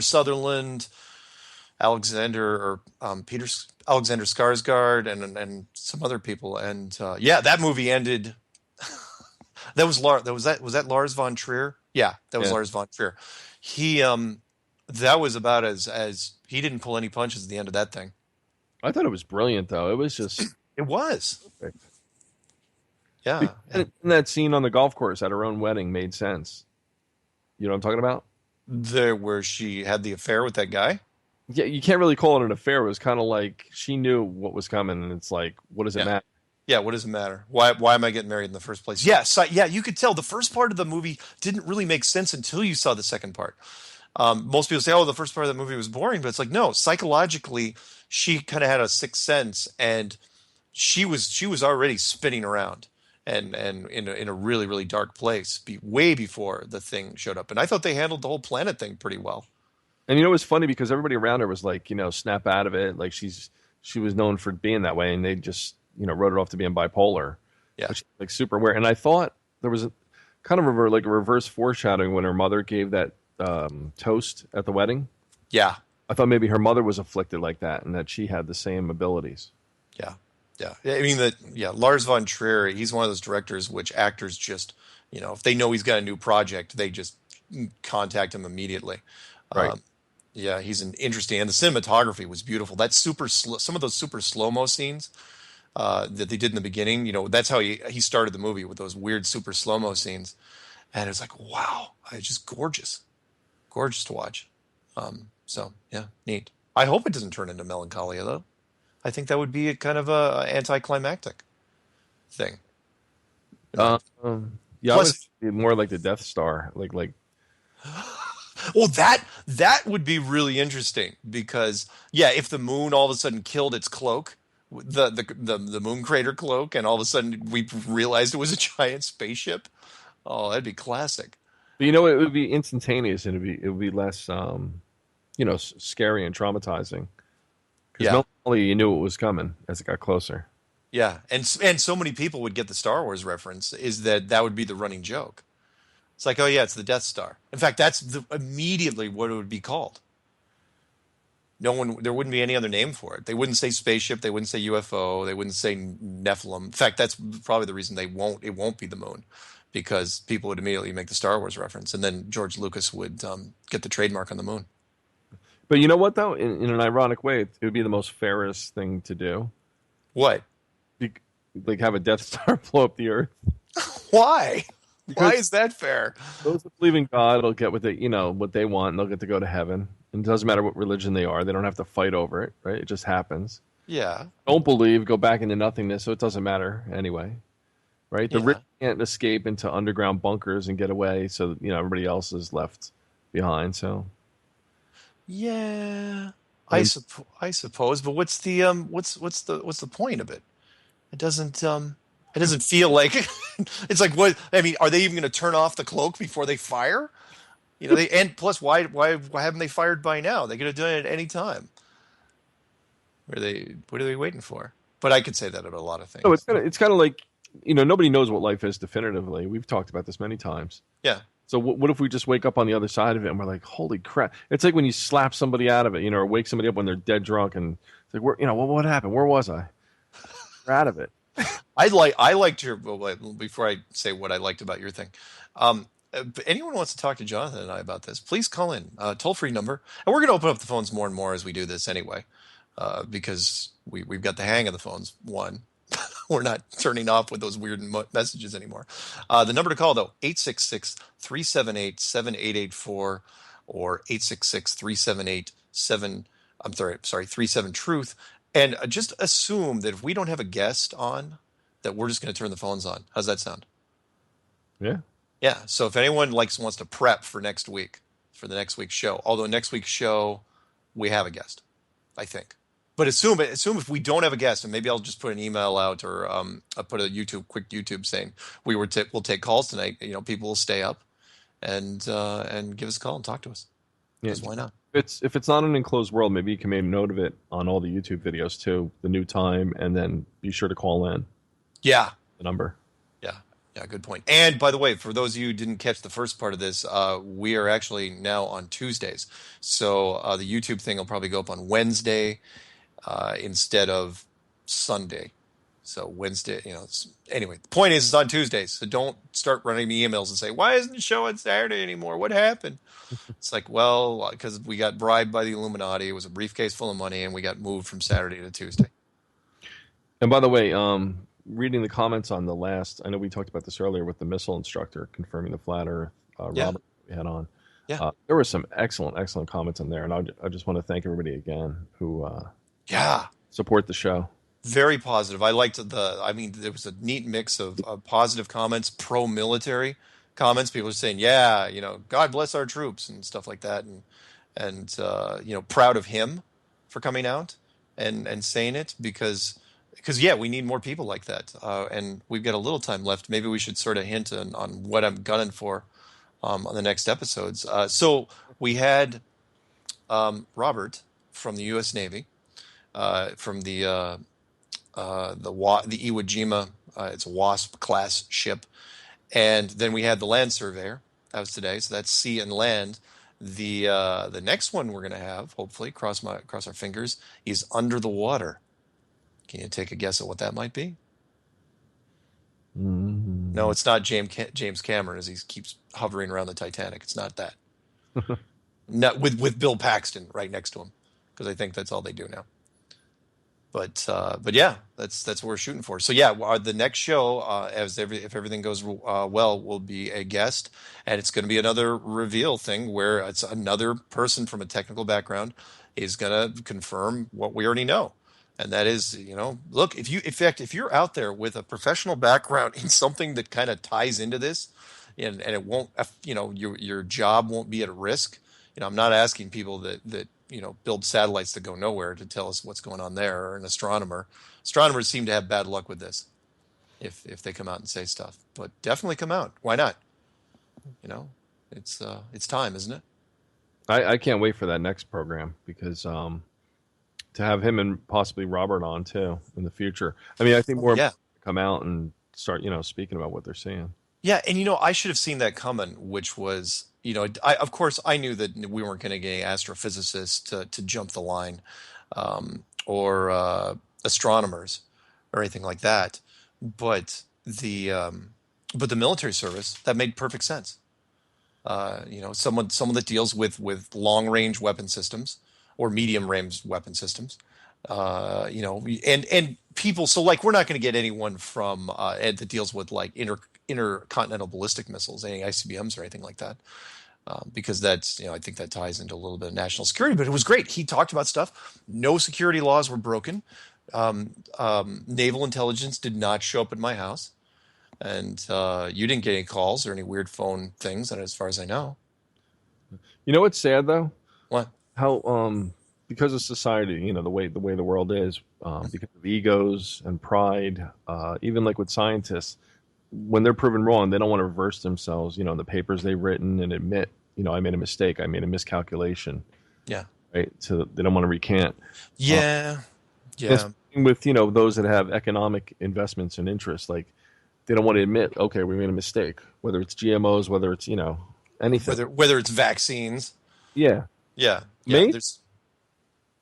Sutherland, Alexander Skarsgård, and some other people. And that movie ended. Was that Lars von Trier? Yeah, that was Lars von Trier. He that was about as he didn't pull any punches at the end of that thing. I thought it was brilliant, though. It was just it was perfect. Yeah, and that scene on the golf course at her own wedding made sense. You know what I'm talking about? There, where she had the affair with that guy. Yeah, you can't really call it an affair. It was kind of like she knew what was coming, and it's like, what does it matter? Yeah, what does it matter? Why am I getting married in the first place? Yeah, so, you could tell the first part of the movie didn't really make sense until you saw the second part. Most people say, "Oh, the first part of the movie was boring," but it's like, no, psychologically, she kind of had a sixth sense, and she was already spinning around and in a really, really dark place way before the thing showed up. And I thought they handled the whole planet thing pretty well. And it was funny because everybody around her was like, snap out of it. Like she was known for being that way, and they just wrote her off to being bipolar. Yeah, which, like, super aware. And I thought there was a kind of a reverse foreshadowing when her mother gave that toast at the wedding. Yeah, I thought maybe her mother was afflicted like that, and that she had the same abilities. Yeah. I mean Lars von Trier, he's one of those directors which actors just, if they know he's got a new project, they just contact him immediately. Right. Yeah, he's an interesting, and the cinematography was beautiful. That some of those super slow-mo scenes that they did in the beginning, that's how he started the movie, with those weird super slow-mo scenes. And it's like, wow, it's just gorgeous to watch. So yeah, neat. I hope it doesn't turn into Melancholia, though. I think that would be a kind of a anticlimactic thing. Yeah, Plus, I would be more like the Death Star, like. Well, that would be really interesting because if the moon all of a sudden killed its cloak, the moon crater cloak, and all of a sudden we realized it was a giant spaceship. Oh, that'd be classic. But it would be instantaneous, and it would be less, scary and traumatizing. Because Melancholia, you knew it was coming as it got closer. Yeah, and so many people would get the Star Wars reference. Is that would be the running joke? It's like, oh yeah, it's the Death Star. In fact, that's immediately what it would be called. There wouldn't be any other name for it. They wouldn't say spaceship. They wouldn't say UFO. They wouldn't say Nephilim. In fact, that's probably the reason it won't be the moon, because people would immediately make the Star Wars reference, and then George Lucas would get the trademark on the moon. But you know what, though? In an ironic way, it would be the most fairest thing to do. What? Like have a Death Star blow up the Earth. Why? Why is that fair? Those that believe in God will get what they want, and they'll get to go to heaven. And it doesn't matter what religion they are; they don't have to fight over it, right? It just happens. Yeah. Don't believe, go back into nothingness, so it doesn't matter anyway, right? The rich can't escape into underground bunkers and get away, so everybody else is left behind. So. Yeah, I suppose, but what's the point of it? It doesn't feel like it's like, what I mean. Are they even going to turn off the cloak before they fire? And plus, why haven't they fired by now? They could have done it at any time. What are they waiting for? But I could say that about a lot of things. No, it's kind of like nobody knows what life is definitively. We've talked about this many times. Yeah. So what if we just wake up on the other side of it and we're like, holy crap. It's like when you slap somebody out of it, or wake somebody up when they're dead drunk, and it's like, what happened? Where was I? We're out of it. I liked your, before I say what I liked about your thing. If anyone wants to talk to Jonathan and I about this, please call in, toll-free number. And we're going to open up the phones more and more as we do this anyway, because we've got the hang of the phones, one. we're not turning off with those weird messages anymore. The number to call, though, 866-378-7884 or 866-378-7, I'm sorry, 37-TRUTH. And just assume that if we don't have a guest on, that we're just going to turn the phones on. How's that sound? Yeah. Yeah. So if anyone wants to prep for next week, for the next week's show, although next week's show, we have a guest, I think. But assume if we don't have a guest, and maybe I'll just put an email out or I'll put a quick YouTube saying we'll take calls tonight. People will stay up and give us a call and talk to us. Because why not? If it's not an enclosed world, maybe you can make note of it on all the YouTube videos too, the new time, and then be sure to call in. Yeah. The number. Yeah, good point. And by the way, for those of you who didn't catch the first part of this, we are actually now on Tuesdays. So the YouTube thing will probably go up on Wednesday instead of Sunday. So Wednesday, anyway, the point is it's on Tuesdays. So don't start running me emails and say, why isn't the show on Saturday anymore? What happened? It's like, well, because we got bribed by the Illuminati. It was a briefcase full of money, and we got moved from Saturday to Tuesday. And by the way, reading the comments on the last, I know we talked about this earlier with the missile instructor confirming the flat Earth, Robert we had on. Yeah. There were some excellent comments in there, and I just want to thank everybody again who support the show. Very positive. I liked there was a neat mix of positive comments, pro-military comments. People were saying, God bless our troops and stuff like that. And proud of him for coming out and saying it because we need more people like that. And we've got a little time left. Maybe we should sort of hint on what I'm gunning for on the next episodes. So we had Robert from the U.S. Navy, from the Iwo Jima. It's a WASP class ship. And then we had the land surveyor. That was today. So that's sea and land. The next one we're going to have, hopefully, cross our fingers, is under the water. Can you take a guess at what that might be? Mm-hmm. No, it's not James Cameron as he keeps hovering around the Titanic. It's not that. Not with Bill Paxton right next to him, because I think that's all they do now. But yeah, that's what we're shooting for. So yeah, the next show, if everything goes well, will be a guest, and it's going to be another reveal thing where it's another person from a technical background is going to confirm what we already know, and that is, look, if you're out there with a professional background in something that kind of ties into this, and it won't, your job won't be at risk. I'm not asking people that build satellites that go nowhere to tell us what's going on there, or an astronomer. Astronomers seem to have bad luck with this if they come out and say stuff. But definitely come out. Why not? It's time, isn't it? I can't wait for that next program because to have him and possibly Robert on too in the future. I mean, I think more come out and start, speaking about what they're seeing. Yeah, and I should have seen that coming, which was, of course I knew that we weren't going to get any astrophysicists to jump the line, or astronomers or anything like that. But the military service, that made perfect sense. Someone that deals with long range weapon systems or medium range weapon systems, and people. So we're not going to get anyone from that deals with intercontinental ballistic missiles, any ICBMs or anything like that, because that's, I think that ties into a little bit of national security. But it was great. He talked about stuff. No security laws were broken. Naval intelligence did not show up at my house, and you didn't get any calls or any weird phone things, as far as I know. You know what's sad though? What? How because of society, the way the world is, because of egos and pride, even with scientists. When they're proven wrong, they don't want to reverse themselves, in the papers they've written and admit, I made a mistake. I made a miscalculation. Yeah. Right. So they don't want to recant. Yeah. With, those that have economic investments and interests, they don't want to admit, okay, we made a mistake, whether it's GMOs, whether it's, anything. Whether it's vaccines. Yeah. Yeah. Maybe.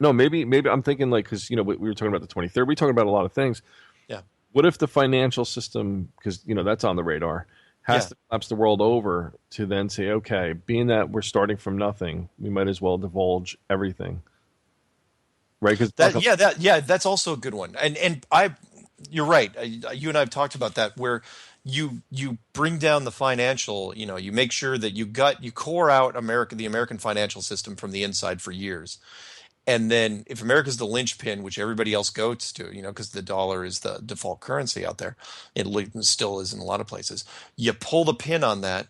No, maybe I'm thinking because, we were talking about the 23rd. We talking about a lot of things. Yeah. What if the financial system, because, that's on the radar, has to collapse the world over to then say, okay, being that we're starting from nothing, we might as well divulge everything. Right? That's also a good one. And you're right. You and I have talked about that, where you bring down the financial. You make sure that you core out the American financial system from the inside for years. And then if America's the linchpin, which everybody else goes to, because the dollar is the default currency out there, it still is in a lot of places. You pull the pin on that,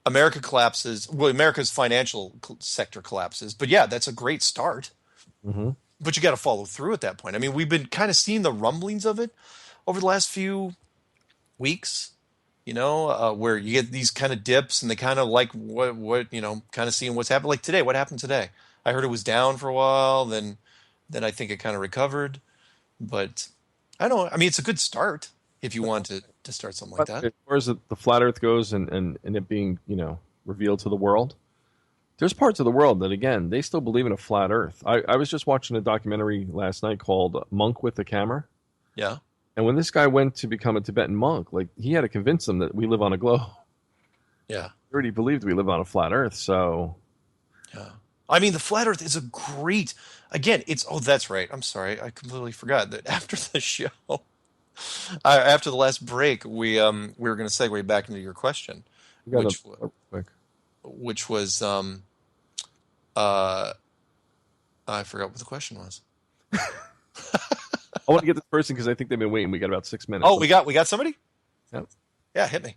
America collapses. Well, America's financial sector collapses. But yeah, that's a great start. Mm-hmm. But you got to follow through at that point. I mean, we've been kind of seeing the rumblings of it over the last few weeks. Where you get these kind of dips, and they kind of like what kind of seeing what's happened. Like today, what happened today? I heard it was down for a while, then I think it kind of recovered. But I don't know. I mean, it's a good start if you want to start something like that. As far as the flat Earth goes, and it being revealed to the world, there's parts of the world that, again, they still believe in a flat Earth. I was just watching a documentary last night called Monk with the Camera. Yeah. And when this guy went to become a Tibetan monk, like, he had to convince them that we live on a globe. Yeah. He already believed we live on a flat Earth, so... Yeah. I mean, the flat Earth is a great... Again, that's right. I'm sorry. I completely forgot that after the show, after the last break, we were going to segue back into your question, which was... I forgot what the question was. I want to get this person because I think they've been waiting. We got about 6 minutes. Oh, we got somebody? Yep. Yeah, hit me.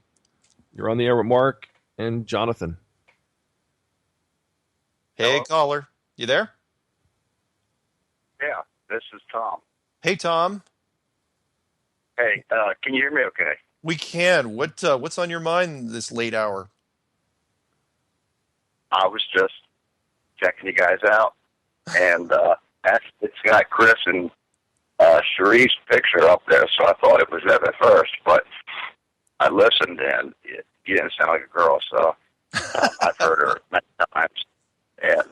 You're on the air with Mark and Jonathan. Hey, caller. You there? Yeah, this is Tom. Hey, Tom. Hey, can you hear me okay? We can. What's on your mind this late hour? I was just checking you guys out, and it's got Chris and Cherie's picture up there, so I thought it was them at first, but I listened, and you didn't sound like a girl, so I've heard her many times, and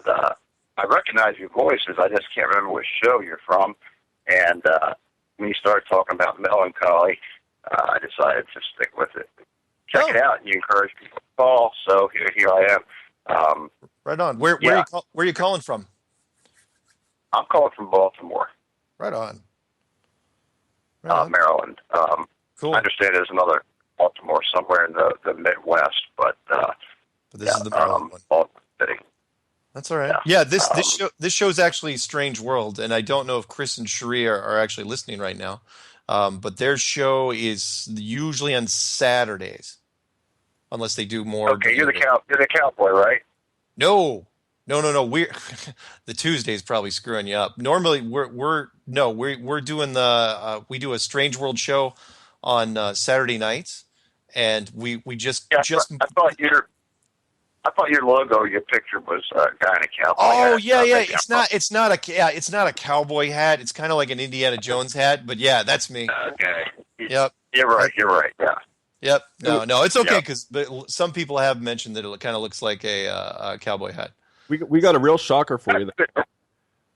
I recognize your voices. I just can't remember which show you're from, and when you started talking about melancholy, I decided to stick with it. Check it out, and you encourage people to call, so here I am. Right on. Where are you calling from? I'm calling from Baltimore. Right on. Maryland. Cool. I understand there's another Baltimore somewhere in the Midwest, but this is the Maryland one. Baltimore City. That's all right. Yeah, this show's actually Strange World, and I don't know if Chris and Cherie are actually listening right now, but their show is usually on Saturdays, unless they do more. Okay, you're the cowboy, right? No. We're the Tuesday's probably screwing you up. Normally, we're doing we do a Strange World show on Saturday nights, and we just. I thought your logo, your picture was a guy in a cowboy. Oh hat. yeah. It's not a cowboy hat. It's kind of like an Indiana Jones hat, but yeah, that's me. Okay. Yep. You're right. Yeah. Yep. No, it's okay because some people have mentioned that it kind of looks like a cowboy hat. We got a real shocker for you.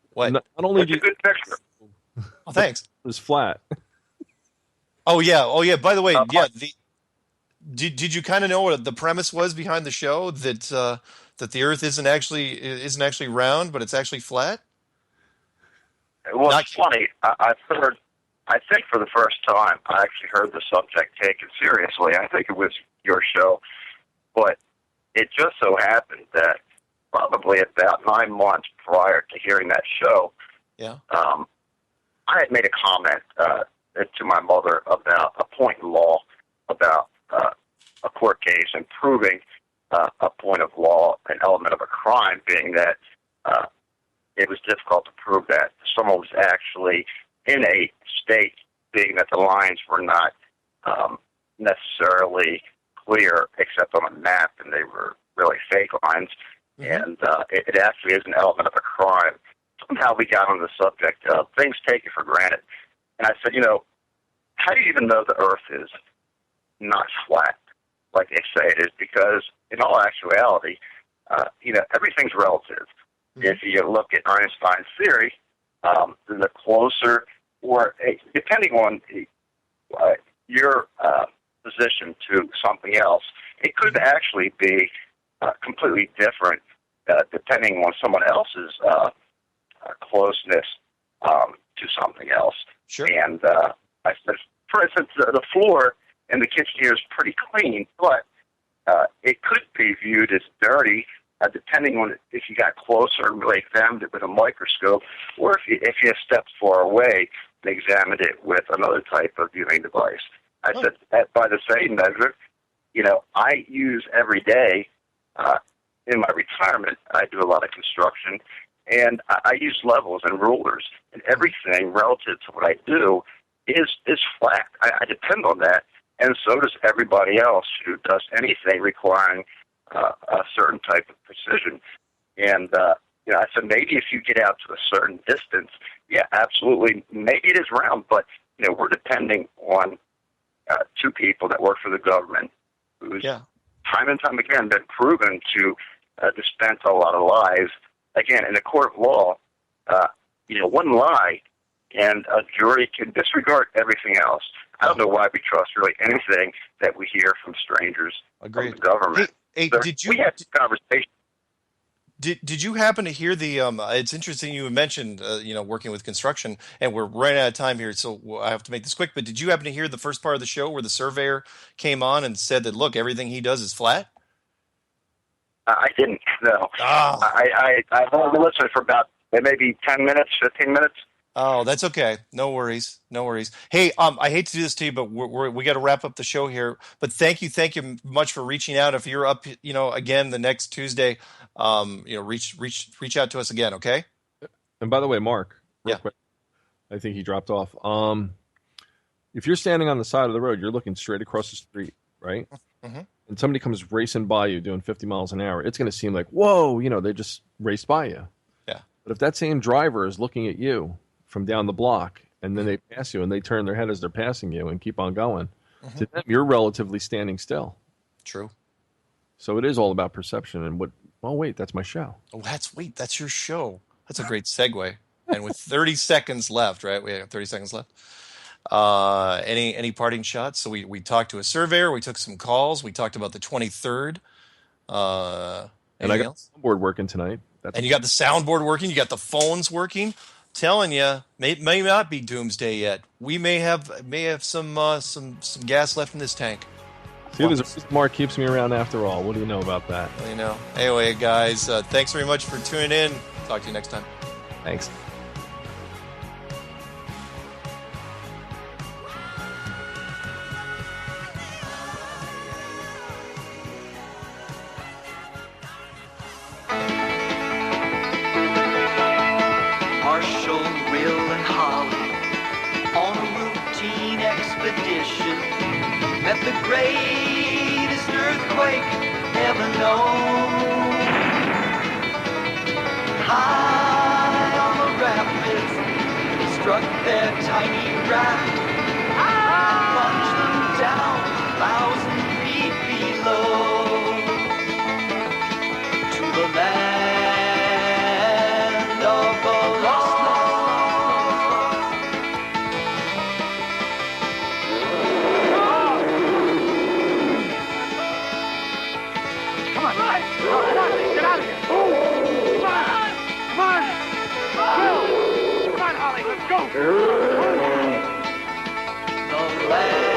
What? Not only do you... good picture. Oh, thanks. It was flat. Oh yeah. By the way, did you kind of know what the premise was behind the show, that the Earth isn't actually round, but it's actually flat? Well, it's funny. I've heard. I think for the first time, I actually heard the subject taken seriously. I think it was your show, but it just so happened that probably about 9 months prior to hearing that show, I had made a comment to my mother about a point in law about a court case and proving a point of law, an element of a crime, being that it was difficult to prove that someone was actually in a state, being that the lines were not necessarily clear except on a map, and they were really fake lines. And it actually is an element of a crime. Somehow we got on the subject of things taken for granted. And I said, how do you even know the Earth is not flat, like they say it is? Because in all actuality, everything's relative. If you look at Einstein's theory, then the closer, or depending on your position to something else, it could actually be completely different depending on someone else's closeness to something else. Sure. And I said, for instance, the floor in the kitchen here is pretty clean, but it could be viewed as dirty, depending on if you got closer and really examined it with a microscope, or if you stepped far away and examined it with another type of viewing device. I said, by the same measure, I use every day in my retirement. I do a lot of construction, and I use levels and rulers, and everything relative to what I do is flat. I depend on that, and so does everybody else who does anything requiring a certain type of precision. And I said, maybe if you get out to a certain distance, yeah, absolutely, maybe it is round, but we're depending on two people that work for the government who's time and time again been proven to dispense a lot of lies. Again, in a court of law, one lie and a jury can disregard everything else. I don't know why we trust really anything that we hear from strangers from the government. Hey, we had this conversation. Did you happen to hear the? It's interesting you mentioned working with construction, and we're running out of time here, so I have to make this quick. But did you happen to hear the first part of the show where the surveyor came on and said that look, everything he does is flat? I didn't. No. I only listened for about maybe 10 minutes, 15 minutes. Oh, that's okay. No worries. Hey, I hate to do this to you, but we got to wrap up the show here. But thank you much for reaching out. If you're up, again the next Tuesday, reach out to us again, okay? And by the way, Mark, real yeah, quick, I think he dropped off. If you're standing on the side of the road, you're looking straight across the street, right? Mm-hmm. And somebody comes racing by you doing 50 miles an hour, it's going to seem like, whoa, they just raced by you. Yeah. But if that same driver is looking at you from down the block, and then they pass you, and they turn their head as they're passing you and keep on going, to them, you're relatively standing still. True. So it is all about perception and what. Oh wait, that's my show. Oh, that's your show. That's a great segue. And with 30 seconds left, right? We have 30 seconds left. Any parting shots? So we talked to a surveyor. We took some calls. We talked about the 23rd. And I got the soundboard working tonight. You got the soundboard working. You got the phones working. Telling you, may not be doomsday yet. We may have some gas left in this tank. See, there's a reason Mark keeps me around after all. What do you know about that? Anyway, guys, thanks very much for tuning in. Talk to you next time. Thanks. Marshall, Will, and Holly on a routine expedition met the greatest earthquake ever known. High on the rapids, it struck their tiny raft, plunged them down 1,000 feet below to the land of the lost. Go! The land